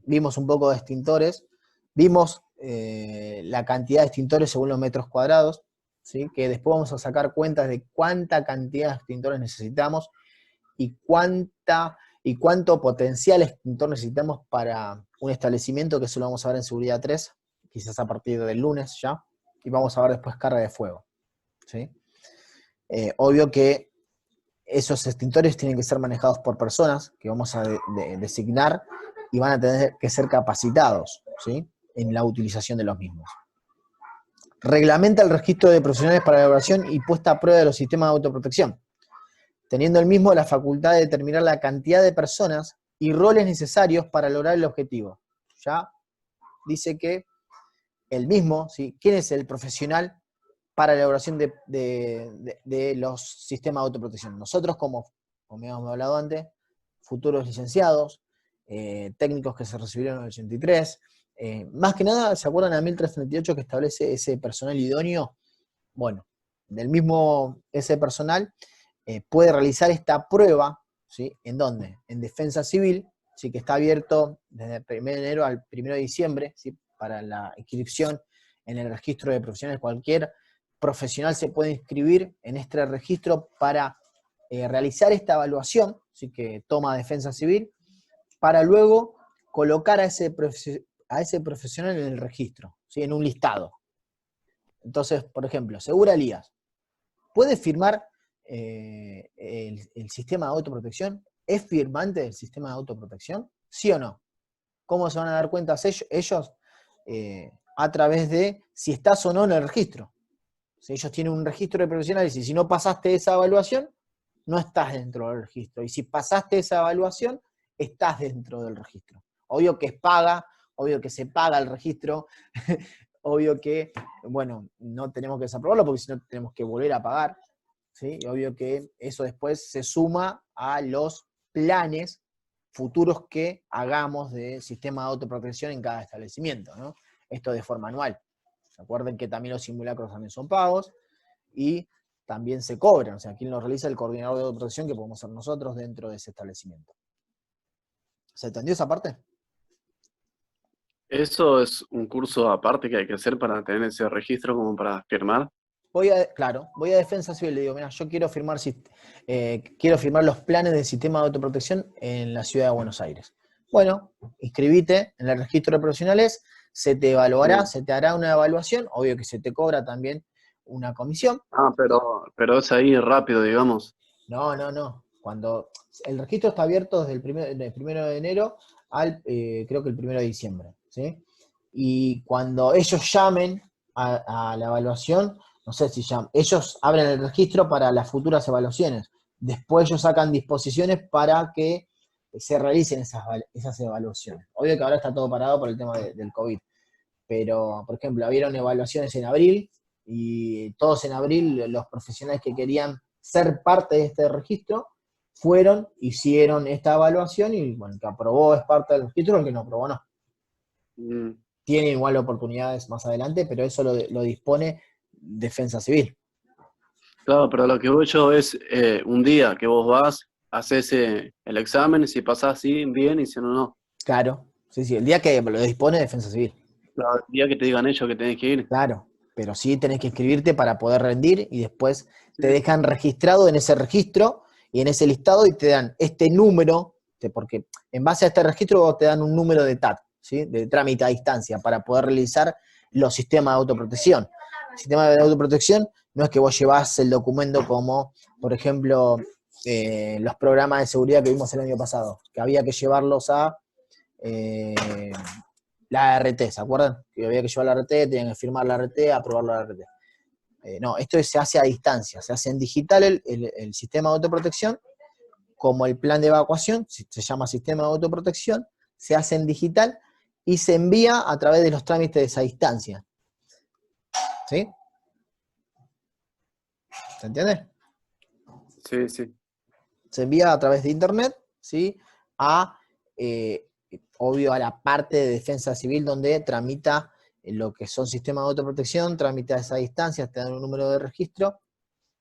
vimos un poco de extintores, vimos la cantidad de extintores según los metros cuadrados, ¿sí? Que después vamos a sacar cuentas de cuánta cantidad de extintores necesitamos y cuánto potencial extintor necesitamos para un establecimiento, que eso lo vamos a ver en seguridad 3, quizás a partir del lunes ya, y vamos a ver después carga de fuego, ¿sí? Obvio que esos extintores tienen que ser manejados por personas que vamos a designar y van a tener que ser capacitados, ¿sí? En la utilización de los mismos. Reglamenta el registro de profesionales para la elaboración y puesta a prueba de los sistemas de autoprotección, teniendo el mismo la facultad de determinar la cantidad de personas y roles necesarios para lograr el objetivo. Ya dice que el mismo, ¿sí? ¿Quién es el profesional para la elaboración de los sistemas de autoprotección? Nosotros, como habíamos hablado antes, futuros licenciados, técnicos que se recibieron en el 83, más que nada, ¿se acuerdan a 1338 que establece ese personal idóneo? Bueno, del mismo ese personal puede realizar esta prueba, ¿sí? ¿En dónde? En Defensa Civil, ¿sí? Que está abierto desde el 1 de enero al 1 de diciembre, ¿sí? Para la inscripción en el registro de profesionales. Cualquier profesional se puede inscribir en este registro para realizar esta evaluación, ¿sí? Que toma Defensa Civil, para luego colocar a ese profesional en el registro, ¿sí? En un listado. Entonces, por ejemplo, Segura Elías, ¿puede firmar el sistema de autoprotección? ¿Es firmante del sistema de autoprotección? ¿Sí o no? ¿Cómo se van a dar cuenta ellos? A través de si estás o no en el registro. Si ellos tienen un registro de profesionales y si no pasaste esa evaluación, no estás dentro del registro. Y si pasaste esa evaluación, estás dentro del registro. Obvio que es paga, obvio que se paga el registro, obvio que, bueno, no tenemos que desaprobarlo porque si no tenemos que volver a pagar. ¿sí? Y obvio que eso después se suma a los planes futuros que hagamos de sistema de autoprotección en cada establecimiento, ¿no? Esto de forma anual. Recuerden que también los simulacros también son pagos y también se cobran. O sea, quien lo realiza el coordinador de autoprotección, que podemos ser nosotros dentro de ese establecimiento. ¿Se entendió esa parte? ¿Eso es un curso aparte que hay que hacer para tener ese registro como para firmar? Voy a Defensa Civil, le digo, mira, yo quiero firmar los planes del sistema de autoprotección en la ciudad de Buenos Aires. Bueno, inscribite en el registro de profesionales, se te evaluará, se te hará una evaluación, obvio que se te cobra también una comisión. Ah, pero es ahí rápido, digamos. No. Cuando el registro está abierto desde del 1 de enero al, creo que el 1 de diciembre, ¿sí? Y cuando ellos llamen a la evaluación, no sé si llaman, ellos abren el registro para las futuras evaluaciones. Después ellos sacan disposiciones para que se realicen esas evaluaciones. Obvio que ahora está todo parado por el tema del COVID. Pero, por ejemplo, habieron evaluaciones en abril y todos en abril los profesionales que querían ser parte de este registro fueron, hicieron esta evaluación y, bueno, el que aprobó es parte del registro, el que no aprobó no. Mm. Tiene igual oportunidades más adelante, pero eso lo dispone Defensa Civil. Claro, pero lo que voy yo es un día que vos vas, haces el examen, si pasás sí, bien, y si no, no. Claro, sí, el día que lo dispone Defensa Civil. Claro, el día que te digan ellos que tenés que ir. Claro, pero sí tenés que inscribirte para poder rendir y después te Sí. dejan registrado en ese registro y en ese listado y te dan este número, porque en base a este registro te dan un número de TAT, ¿sí? De trámite a distancia, para poder realizar los sistemas de autoprotección. El sistema de autoprotección no es que vos llevás el documento como, por ejemplo, los programas de seguridad que vimos el año pasado, que había que llevarlos a la RT, ¿se acuerdan? Que había que llevar la RT, tenían que firmar la RT, aprobar la RT. No, esto se hace a distancia, se hace en digital el sistema de autoprotección, como el plan de evacuación, se llama sistema de autoprotección, se hace en digital y se envía a través de los trámites a distancia. ¿Sí? ¿Se entiende? Sí, sí. Se envía a través de internet, ¿sí? Obvio, a la parte de defensa civil donde tramita lo que son sistemas de autoprotección, tramita esa distancia, te dan un número de registro,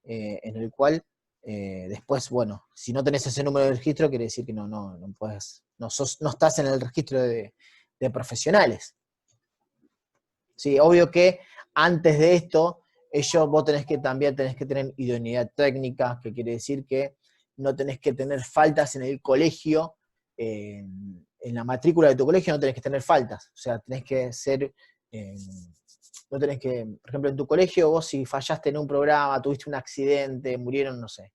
en el cual después, bueno, si no tenés ese número de registro, quiere decir que no puedes, no estás en el registro de profesionales. Sí, obvio que antes de esto, vos también tenés que tener idoneidad técnica, que quiere decir que no tenés que tener faltas en el colegio, en la matrícula de tu colegio no tenés que tener faltas, o sea, tenés que ser, no tenés que, por ejemplo, en tu colegio vos si fallaste en un programa, tuviste un accidente, murieron, no sé,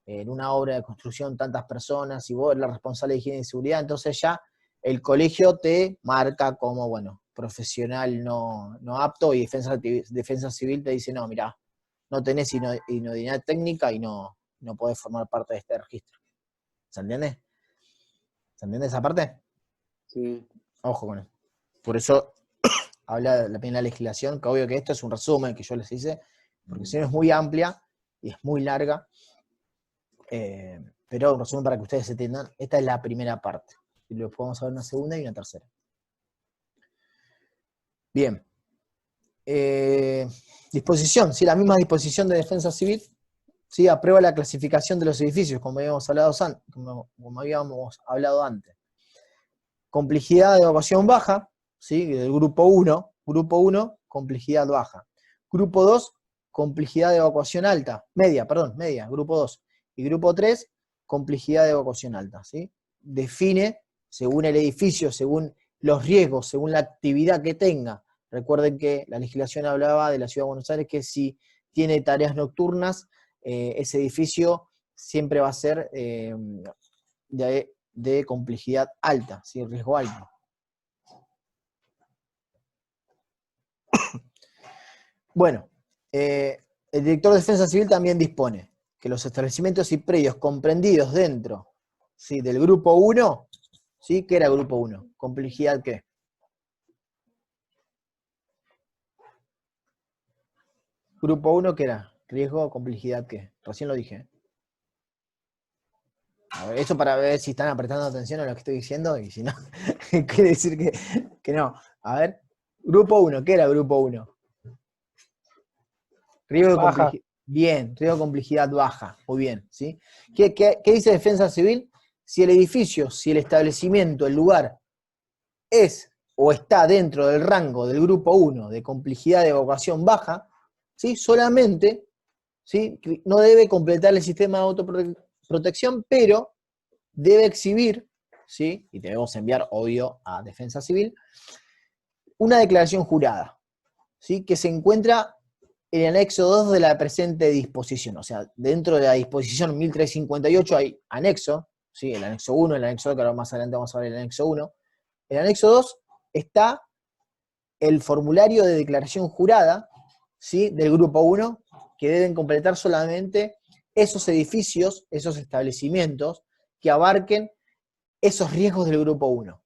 en una obra de construcción tantas personas, y vos eres la responsable de higiene y seguridad, entonces ya el colegio te marca como, bueno, profesional no apto, y defensa civil te dice, no, mirá, no tenés idoneidad técnica y no podés formar parte de este registro. ¿Se entiende? ¿Se entiende esa parte? Sí. Ojo con eso. Por eso habla la legislación, que obvio que esto es un resumen que yo les hice, porque si no es muy amplia y es muy larga, pero un resumen para que ustedes se entiendan. Esta es la primera parte. Y luego podemos ver una segunda y una tercera. Bien. Disposición, sí, la misma disposición de defensa civil, sí, aprueba la clasificación de los edificios, como habíamos hablado antes. Complejidad de evacuación baja, ¿sí? Del grupo 1, complejidad baja. Grupo 2, complejidad de evacuación media, grupo 2. Y grupo 3, complejidad de evacuación alta, ¿sí? Define, según el edificio, según los riesgos, según la actividad que tenga. Recuerden que la legislación hablaba de la Ciudad de Buenos Aires que si tiene tareas nocturnas, ese edificio siempre va a ser de complejidad alta, ¿sí? Riesgo alto. Bueno, el director de Defensa Civil también dispone que los establecimientos y predios comprendidos dentro, ¿sí? Del grupo 1, ¿sí? ¿Qué era grupo 1? ¿Complejidad qué? Grupo 1, ¿qué era? ¿Riesgo o complejidad qué? Recién lo dije. A ver, eso para ver si están prestando atención a lo que estoy diciendo, y si no, quiere decir que no. A ver, grupo 1, ¿qué era grupo 1? Riesgo de Baja. complejidad. Bien, riesgo de complejidad baja. Muy bien, ¿sí? ¿Qué dice Defensa Civil? Si el edificio, si el establecimiento, el lugar es o está dentro del rango del grupo 1 de complejidad de evacuación baja, ¿sí? Solamente, ¿sí? No debe completar el sistema de autoprotección, pero debe exhibir, ¿sí? Y debemos enviar, obvio, a Defensa Civil, una declaración jurada, ¿sí? Que se encuentra en el anexo 2 de la presente disposición. O sea, dentro de la disposición 1358 hay anexo, ¿sí? El anexo 1, el anexo 2, que ahora más adelante vamos a ver el anexo 1. El anexo 2 está el formulario de declaración jurada, ¿sí? Del grupo 1, que deben completar solamente esos edificios, esos establecimientos que abarquen esos riesgos del grupo 1.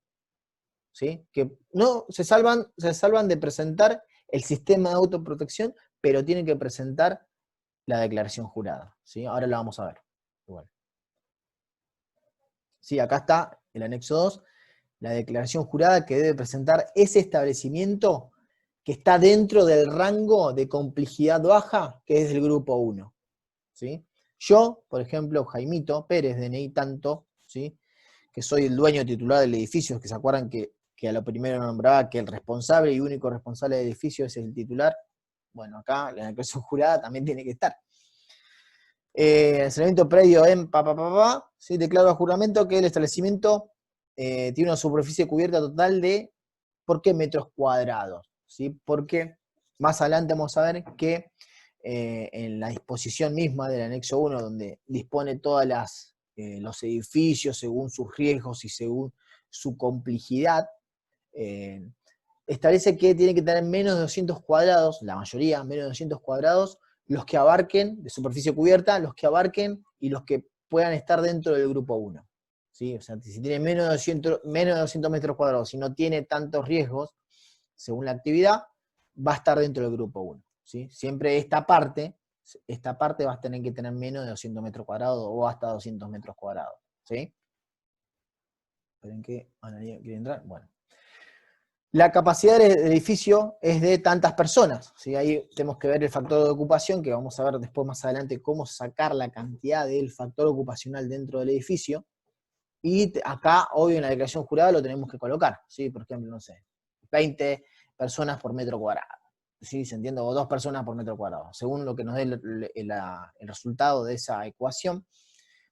¿Sí? Que no se salvan de presentar el sistema de autoprotección, pero tienen que presentar la declaración jurada, ¿sí? Ahora la vamos a ver. Igual. Sí, acá está el anexo 2, la declaración jurada que debe presentar ese establecimiento que está dentro del rango de complejidad baja, que es del grupo 1. ¿Sí? Yo, por ejemplo, Jaimito Pérez, DNI tanto, ¿sí? Que soy el dueño titular del edificio, que se acuerdan que a lo primero nombraba que el responsable y único responsable del edificio es el titular. Bueno, acá la declaración jurada también tiene que estar. Saneamiento predio en ¿sí? Declaro a juramento que el establecimiento tiene una superficie cubierta total de, ¿por qué metros cuadrados? ¿Sí? Porque más adelante vamos a ver que en la disposición misma del anexo 1, donde dispone todas los edificios según sus riesgos y según su complejidad, establece que tiene que tener menos de 200 cuadrados, la mayoría, menos de 200 cuadrados, los que abarquen, de superficie cubierta, los que abarquen y los que puedan estar dentro del grupo 1. ¿Sí? O sea, si tiene menos de 200 metros cuadrados, si no tiene tantos riesgos, según la actividad, va a estar dentro del grupo 1. ¿Sí? Siempre esta parte va a tener que tener menos de 200 metros cuadrados o hasta 200 metros cuadrados. ¿Sí? Esperen que Analia quiere entrar. Bueno. La capacidad del edificio es de tantas personas, ¿sí? Ahí tenemos que ver el factor de ocupación, que vamos a ver después más adelante cómo sacar la cantidad del factor ocupacional dentro del edificio. Y acá, obvio, en la declaración jurada lo tenemos que colocar, ¿sí? Por ejemplo, no sé, 20 personas por metro cuadrado, ¿sí? ¿Se entiende? O 2 personas por metro cuadrado. Según lo que nos dé el resultado de esa ecuación,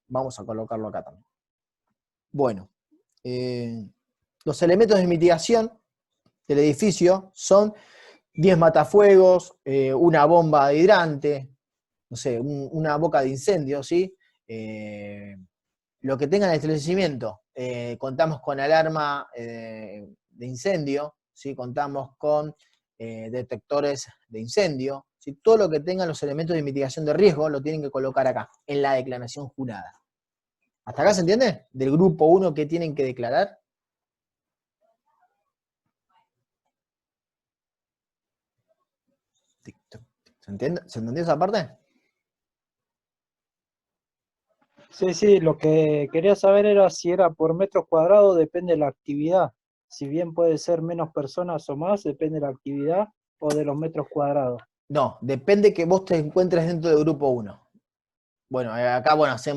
vamos a colocarlo acá también. Bueno, los elementos de mitigación del edificio son 10 matafuegos, una bomba de hidrante, no sé, una boca de incendio, ¿sí? Lo que tenga en el establecimiento, contamos con alarma de incendio, ¿sí? Contamos con detectores de incendio, ¿sí? Todo lo que tengan los elementos de mitigación de riesgo lo tienen que colocar acá, en la declaración jurada. ¿Hasta acá se entiende? Del grupo 1 que tienen que declarar. ¿Se entendió esa parte? Sí, lo que quería saber era si era por metros cuadrados, depende de la actividad. Si bien puede ser menos personas o más, depende de la actividad o de los metros cuadrados. No, depende que vos te encuentres dentro del grupo 1. Bueno, acá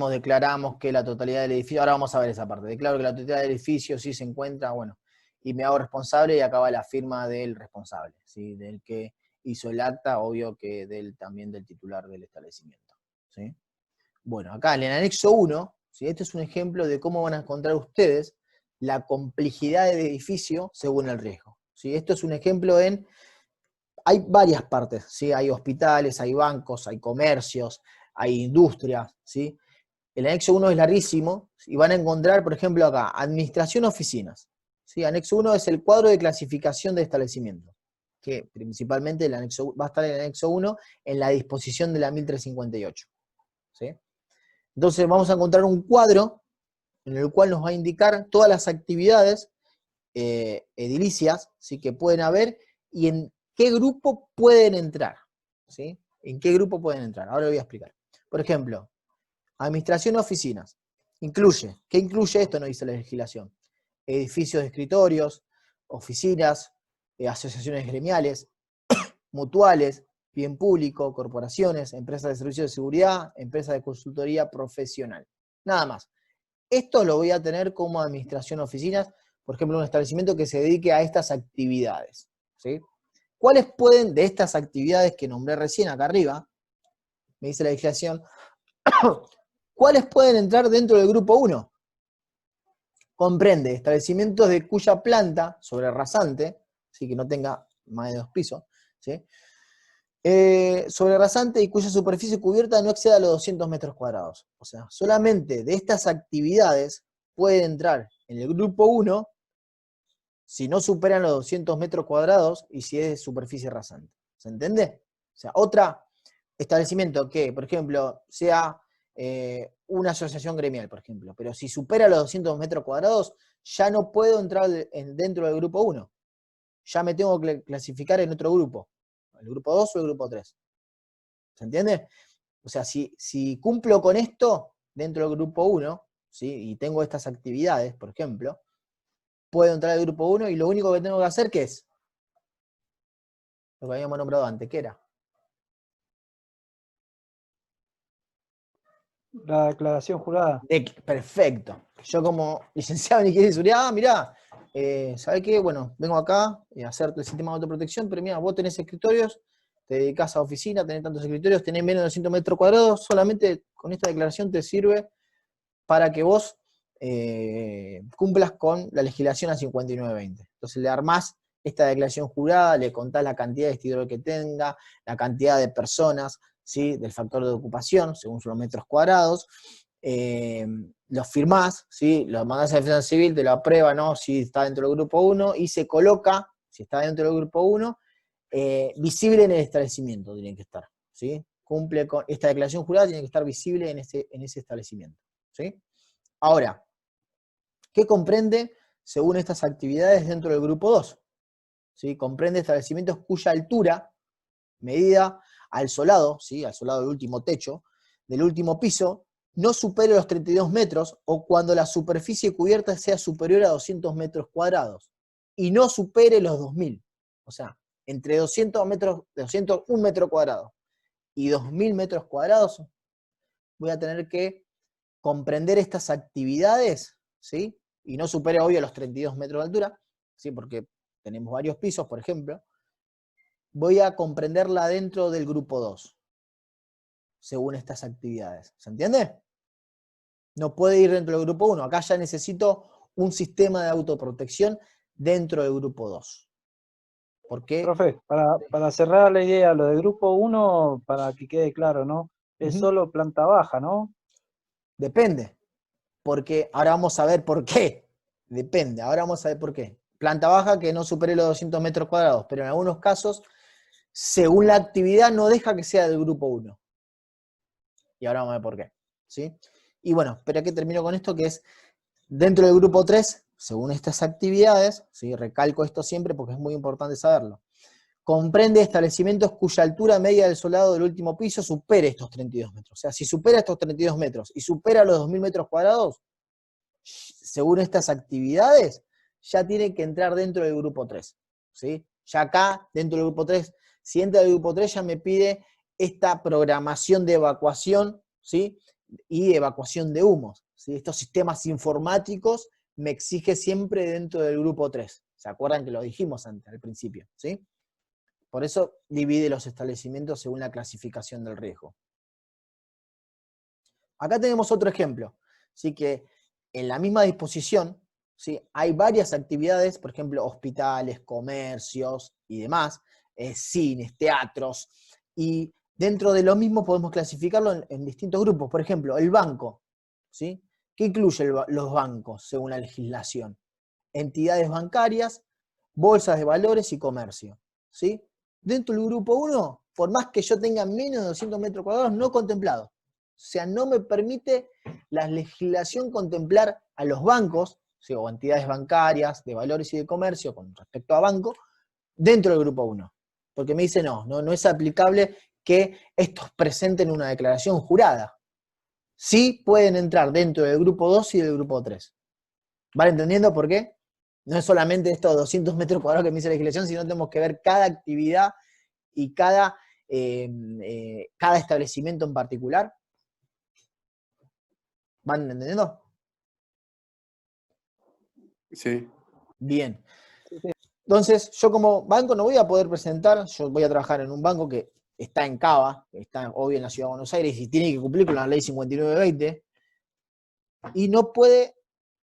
declaramos que la totalidad del edificio, ahora vamos a ver esa parte, declaro que la totalidad del edificio sí se encuentra, bueno, y me hago responsable y acá va la firma del responsable, ¿sí? Del que hizo el acta, obvio que también del titular del establecimiento, ¿sí? Bueno, acá en el anexo 1, ¿sí? Este es un ejemplo de cómo van a encontrar ustedes la complejidad del edificio según el riesgo, ¿sí? Esto es un ejemplo hay varias partes, ¿sí? Hay hospitales, hay bancos, hay comercios, hay industrias, ¿sí? El anexo 1 es larguísimo, y van a encontrar, por ejemplo, acá, administración oficinas, ¿sí? Anexo 1 es el cuadro de clasificación de establecimientos, que principalmente va a estar en el anexo 1 en la disposición de la 1358, ¿sí? Entonces vamos a encontrar un cuadro en el cual nos va a indicar todas las actividades edilicias, ¿sí? Que pueden haber y en qué grupo pueden entrar, ¿sí? ¿En qué grupo pueden entrar? Ahora lo voy a explicar. Por ejemplo, administración de oficinas. Incluye, ¿qué incluye esto? No dice la legislación. Edificios de escritorios, oficinas, asociaciones gremiales, mutuales, bien público, corporaciones, empresas de servicios de seguridad, empresas de consultoría profesional. Nada más. Esto lo voy a tener como administración de oficinas, por ejemplo, un establecimiento que se dedique a estas actividades, ¿sí? ¿Cuáles pueden, de estas actividades que nombré recién acá arriba, me dice la legislación, cuáles pueden entrar dentro del grupo 1? Comprende establecimientos de cuya planta sobre rasante, ¿sí? Que no tenga más de 2 pisos, ¿sí? Sobre rasante y cuya superficie cubierta no exceda los 200 metros cuadrados. O sea, solamente de estas actividades puede entrar en el grupo 1 si no superan los 200 metros cuadrados y si es de superficie rasante. ¿Se entiende? O sea, otro establecimiento que, por ejemplo, sea una asociación gremial, por ejemplo, pero si supera los 200 metros cuadrados, ya no puedo entrar dentro del grupo 1. Ya me tengo que clasificar en otro grupo. ¿El grupo 2 o el grupo 3? ¿Se entiende? O sea, si cumplo con esto dentro del grupo 1, ¿sí? Y tengo estas actividades, por ejemplo, puedo entrar al grupo 1 y lo único que tengo que hacer, ¿qué es? Lo que habíamos nombrado antes, ¿qué era? La declaración jurada. Perfecto. Yo como licenciado en Ingeniería de Seguridad, mirá, ¿sabés qué? Bueno, vengo acá a hacer el sistema de autoprotección, pero mira, vos tenés escritorios, te dedicás a oficina, tenés tantos escritorios, tenés menos de 200 metros cuadrados, solamente con esta declaración te sirve para que vos cumplas con la legislación a 5920. Entonces le armás esta declaración jurada, le contás la cantidad de escritorios que tenga, la cantidad de personas, ¿sí? Del factor de ocupación, según los metros cuadrados, los firmás, ¿sí? Los mandás a Defensa Civil, te lo aprueba, ¿no? Si está dentro del grupo 1, y se coloca, si está dentro del grupo 1, visible en el establecimiento, tiene que estar, ¿sí? Cumple con esta declaración jurada, tiene que estar visible en ese establecimiento, ¿sí? Ahora, ¿qué comprende según estas actividades dentro del grupo 2? ¿Sí? Comprende establecimientos cuya altura, medida al solado, ¿sí? Al solado del último techo, del último piso, no supere los 32 metros o cuando la superficie cubierta sea superior a 200 metros cuadrados y no supere los 2000. O sea, entre 201 metro cuadrado y 2000 metros cuadrados, voy a tener que comprender estas actividades, ¿sí? Y no supere, obvio, los 32 metros de altura, ¿sí? Porque tenemos varios pisos, por ejemplo. Voy a comprenderla dentro del grupo 2, según estas actividades. ¿Se entiende? No puede ir dentro del grupo 1. Acá ya necesito un sistema de autoprotección dentro del grupo 2. ¿Por qué? Profe, para cerrar la idea, lo del grupo 1, para que quede claro, ¿no? Es solo planta baja, ¿no? Depende. Porque ahora vamos a ver por qué. Depende, ahora vamos a ver por qué. Planta baja que no supere los 200 metros cuadrados, pero en algunos casos, según la actividad, no deja que sea del grupo 1. Y ahora vamos a ver por qué, ¿sí? Y bueno, espera que termino con esto, que es dentro del grupo 3, según estas actividades, ¿sí? Recalco esto siempre porque es muy importante saberlo, comprende establecimientos cuya altura media del solado del último piso supere estos 32 metros. O sea, si supera estos 32 metros y supera los 2000 metros cuadrados, según estas actividades, ya tiene que entrar dentro del grupo 3, ¿sí? Ya acá, dentro del grupo 3, si entra del grupo 3, ya me pide esta programación de evacuación, ¿sí? Y evacuación de humos, ¿sí? Estos sistemas informáticos me exige siempre dentro del grupo 3. ¿Se acuerdan que lo dijimos antes, al principio? ¿Sí? Por eso divide los establecimientos según la clasificación del riesgo. Acá tenemos otro ejemplo, ¿sí? Que en la misma disposición, ¿sí? Hay varias actividades, por ejemplo, hospitales, comercios y demás, cines, teatros, y dentro de lo mismo podemos clasificarlo en distintos grupos. Por ejemplo, el banco, ¿sí? ¿Qué incluye los bancos según la legislación? Entidades bancarias, bolsas de valores y comercio, ¿sí? Dentro del grupo 1, por más que yo tenga menos de 200 metros cuadrados, no contemplado. O sea, no me permite la legislación contemplar a los bancos, ¿sí? O entidades bancarias, de valores y de comercio, con respecto a banco, dentro del grupo 1. Porque me dice, no es aplicable que estos presenten una declaración jurada. Sí pueden entrar dentro del grupo 2 y del grupo 3. ¿Van entendiendo por qué? No es solamente estos 200 metros cuadrados que me dice la legislación, sino tenemos que ver cada actividad y cada establecimiento en particular. ¿Van entendiendo? Sí. Bien. Entonces, yo como banco no voy a poder presentar, yo voy a trabajar en un banco que está en Cava, que está obvio en la Ciudad de Buenos Aires y tiene que cumplir con la ley 5920, y no puede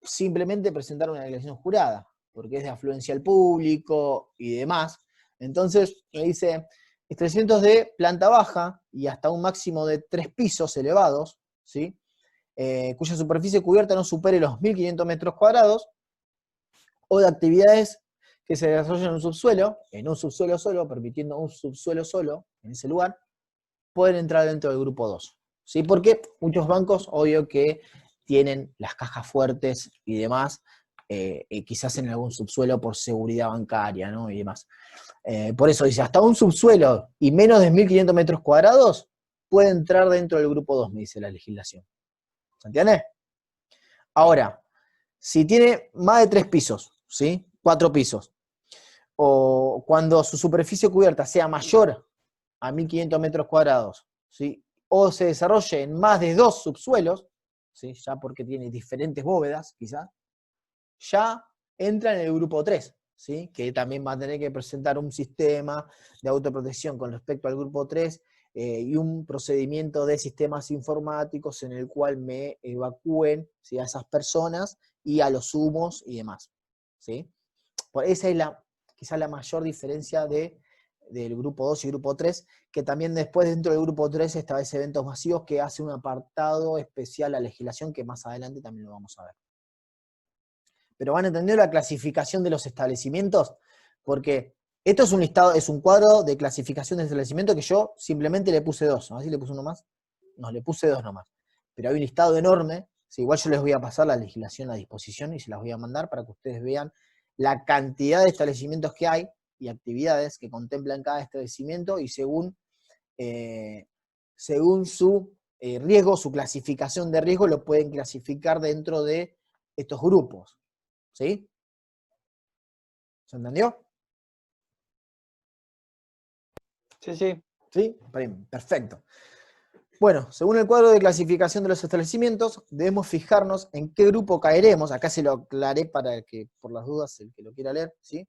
simplemente presentar una declaración jurada, porque es de afluencia al público y demás. Entonces, me dice, establecimientos de planta baja y hasta un máximo de 3 pisos elevados, ¿sí? Cuya superficie cubierta no supere los 1.500 metros cuadrados, o de actividades que se desarrollan en un subsuelo solo, permitiendo un subsuelo solo en ese lugar, pueden entrar dentro del grupo 2. ¿Sí? Porque muchos bancos, obvio que tienen las cajas fuertes y demás, quizás en algún subsuelo por seguridad bancaria, ¿no? Y demás. Por eso dice, hasta un subsuelo y menos de 1.500 metros cuadrados puede entrar dentro del grupo 2, me dice la legislación. ¿Se entiende? Ahora, si tiene más de 3 pisos, ¿sí? 4 pisos, o cuando su superficie cubierta sea mayor a 1.500 metros cuadrados, ¿sí? O se desarrolle en más de 2 subsuelos, ¿sí? Ya porque tiene diferentes bóvedas, quizás, ya entra en el grupo 3, ¿sí? Que también va a tener que presentar un sistema de autoprotección con respecto al grupo 3 y un procedimiento de sistemas informáticos en el cual me evacúen, ¿sí? A esas personas y a los humos y demás, ¿sí? Esa es quizás la mayor diferencia del grupo 2 y grupo 3, que también después dentro del grupo 3 establece eventos masivos que hace un apartado especial a la legislación que más adelante también lo vamos a ver. Pero van a entender la clasificación de los establecimientos, porque esto es un listado, es un cuadro de clasificación de establecimientos que yo simplemente le puse 2, ¿no? ¿Así le puse uno más? No, le puse 2 nomás. Pero hay un listado enorme, ¿sí? Igual yo les voy a pasar la legislación a disposición y se las voy a mandar para que ustedes vean la cantidad de establecimientos que hay y actividades que contemplan cada establecimiento y según su riesgo, su clasificación de riesgo, lo pueden clasificar dentro de estos grupos. ¿Sí? ¿Se entendió? Sí, sí. ¿Sí? Bien, perfecto. Bueno, según el cuadro de clasificación de los establecimientos, debemos fijarnos en qué grupo caeremos. Acá se lo aclaré para que, por las dudas, el que lo quiera leer, ¿sí?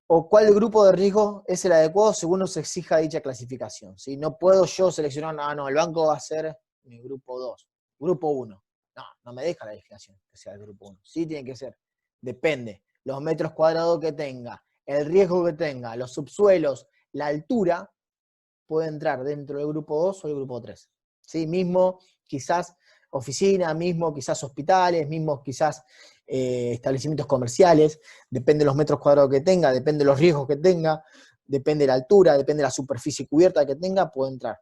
O cuál grupo de riesgo es el adecuado según nos exija dicha clasificación, ¿sí? No puedo yo seleccionar, no, el banco va a ser mi grupo 2, grupo 1. No me deja la legislación que sea el grupo 1. Sí tiene que ser. Depende. Los metros cuadrados que tenga, el riesgo que tenga, los subsuelos, la altura, puede entrar dentro del grupo 2 o el grupo 3. ¿Sí? Mismo quizás oficina, mismo quizás hospitales, mismo quizás establecimientos comerciales, depende de los metros cuadrados que tenga, depende de los riesgos que tenga, depende de la altura, depende de la superficie cubierta que tenga, puede entrar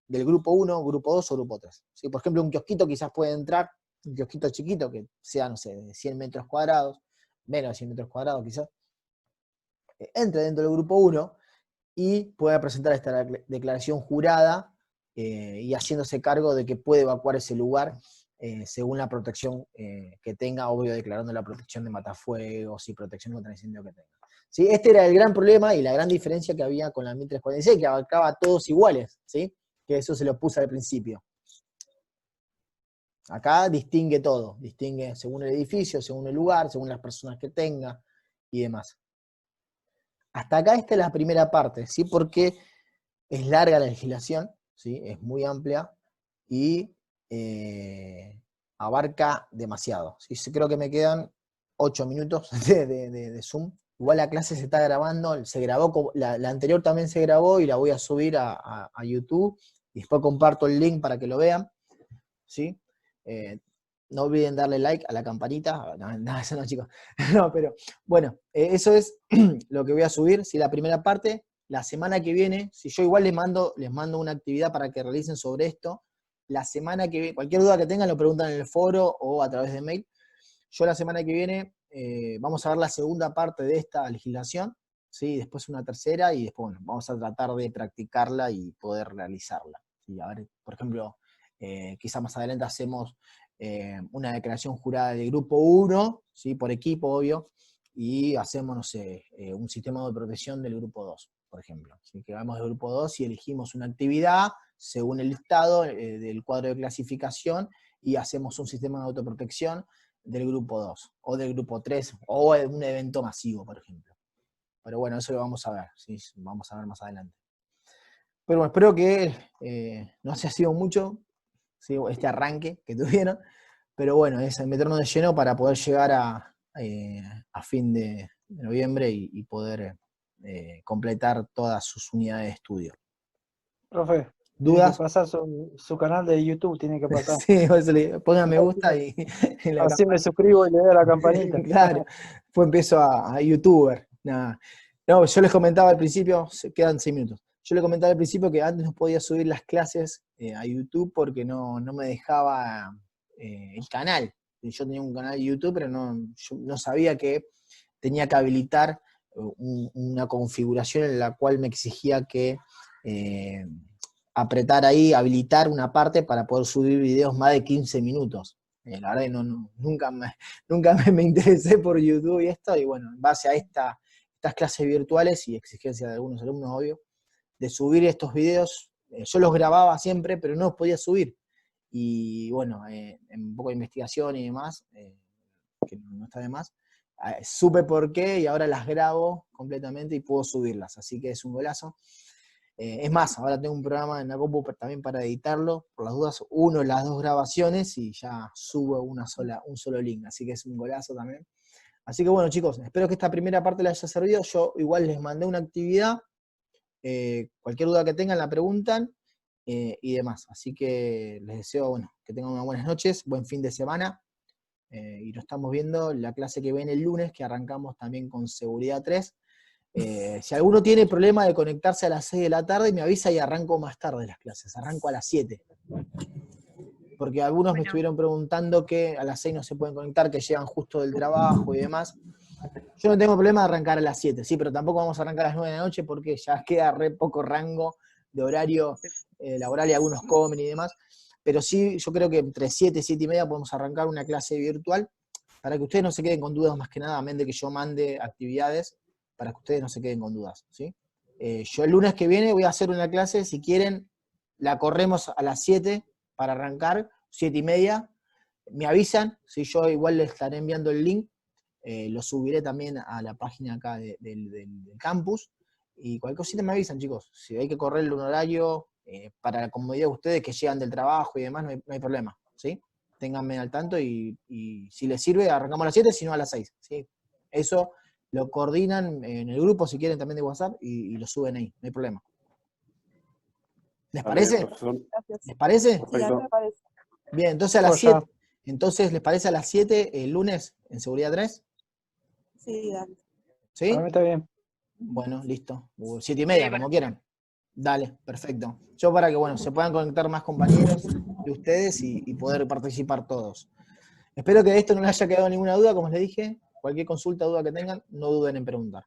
del grupo 1, grupo 2 o grupo 3. ¿Sí? Por ejemplo, un kiosquito quizás puede entrar, un kiosquito chiquito que sea, no sé, de 100 metros cuadrados, menos de 100 metros cuadrados quizás, entre dentro del grupo 1 y pueda presentar esta declaración jurada y haciéndose cargo de que puede evacuar ese lugar según la protección que tenga, obvio declarando la protección de matafuegos y protección contra incendio que tenga. ¿Sí? Este era el gran problema y la gran diferencia que había con la 1346, que abarcaba a todos iguales, ¿sí? Que eso se lo puse al principio. Acá distingue todo, distingue según el edificio, según el lugar, según las personas que tenga y demás. Hasta acá esta es la primera parte, ¿sí? Porque es larga la legislación, ¿sí? Es muy amplia y abarca demasiado. ¿Sí? Creo que me quedan 8 minutos de Zoom. Igual la clase se está grabando, se grabó, la anterior también se grabó y la voy a subir a YouTube y después comparto el link para que lo vean, ¿sí? No olviden darle like a la campanita. No, eso no, chicos. No, pero bueno, eso es lo que voy a subir. Si la primera parte, la semana que viene, si yo igual les mando una actividad para que realicen sobre esto, la semana que viene, cualquier duda que tengan lo preguntan en el foro o a través de mail. Yo la semana que viene vamos a ver la segunda parte de esta legislación, ¿sí? Después una tercera y después, bueno, vamos a tratar de practicarla y poder realizarla. ¿Sí? A ver, por ejemplo, quizá más adelante hacemos una declaración jurada del grupo 1, ¿sí? Por equipo, obvio, y hacemos, no sé, un sistema de protección del grupo 2, por ejemplo. ¿Sí? Que vamos del grupo 2 y elegimos una actividad según el listado del cuadro de clasificación y hacemos un sistema de autoprotección del grupo 2, o del grupo 3, o un evento masivo, por ejemplo. Pero bueno, eso lo vamos a ver, ¿sí? Vamos a ver más adelante. Pero bueno, espero que no haya sido mucho, ¿sí? Este arranque que tuvieron, pero bueno, es meternos de lleno para poder llegar a fin de noviembre y poder completar todas sus unidades de estudio. Profe, tiene que ¿Dudas? pasar su canal de YouTube, tiene que pasar. Sí, por eso pongan me gusta y la Así me suscribo y le doy a la campanita. Claro, después empiezo a youtuber. Nada. No, yo les comentaba al principio, se quedan 6 minutos. Yo les comentaba al principio que antes no podía subir las clases a YouTube porque no me dejaba el canal. Yo tenía un canal de YouTube, pero yo no sabía que tenía que habilitar una configuración en la cual me exigía que apretar ahí, habilitar una parte para poder subir videos más de 15 minutos. La verdad que nunca me interesé por YouTube y esto, y bueno, en base a estas clases virtuales y exigencias de algunos alumnos, obvio, de subir estos videos, yo los grababa siempre, pero no los podía subir. Y bueno, en un poco de investigación y demás, que no está de más, supe por qué y ahora las grabo completamente y puedo subirlas, así que es un golazo. Es más, ahora tengo un programa en la compu también para editarlo, por las dudas, uno las 2 grabaciones y ya subo un solo link, así que es un golazo también. Así que bueno, chicos, espero que esta primera parte les haya servido. Yo igual les mandé una actividad, cualquier duda que tengan la preguntan y demás. Así que les deseo, bueno, que tengan unas buenas noches, buen fin de semana y nos estamos viendo la clase que viene el lunes, que arrancamos también con seguridad 3. Si alguno tiene problema de conectarse a las 6 de la tarde, me avisa y arranco más tarde las clases, arranco a las 7. Porque algunos me estuvieron preguntando que a las 6 no se pueden conectar, que llegan justo del trabajo y demás. Yo no tengo problema de arrancar a las 7, sí, pero tampoco vamos a arrancar a las 9 de la noche porque ya queda re poco rango de horario laboral y algunos comen y demás. Pero sí, yo creo que entre 7 y 7 y media podemos arrancar una clase virtual para que ustedes no se queden con dudas más que nada, a menos de que yo mande actividades para que ustedes no se queden con dudas, ¿sí? Yo el lunes que viene voy a hacer una clase, si quieren, la corremos a las 7 para arrancar, 7 y media, me avisan, si yo igual les estaré enviando el link, lo subiré también a la página acá del campus, y cualquier cosita me avisan, chicos, si hay que correrle un horario para la comodidad de ustedes que llegan del trabajo y demás, no hay problema, ¿sí? Ténganme al tanto y si les sirve, arrancamos a las 7, si no a las 6, ¿sí? Eso lo coordinan en el grupo, si quieren, también de WhatsApp, y lo suben ahí, no hay problema. ¿Les Dale, parece? profesor. Gracias. ¿Les parece? Sí, a mí me Perfecto. parece. Bien, entonces a las 7. Entonces, ¿les parece a las 7 el lunes en Seguridad 3? Sí, dale. ¿Sí? Para mí está bien. Bueno, listo. 7 y media, como quieran. Dale, perfecto. Yo para que, bueno, se puedan conectar más compañeros de ustedes y poder participar todos. Espero que de esto no les haya quedado ninguna duda, como les dije. Cualquier consulta, duda que tengan, no duden en preguntar.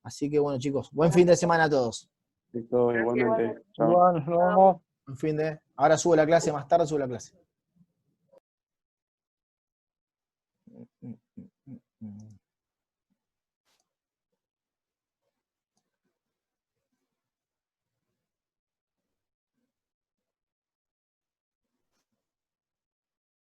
Así que, bueno, chicos, buen fin de semana a todos. Listo, igualmente. Chao. Igual, nos vemos. Buen fin de... Ahora subo la clase, más tarde subo la clase.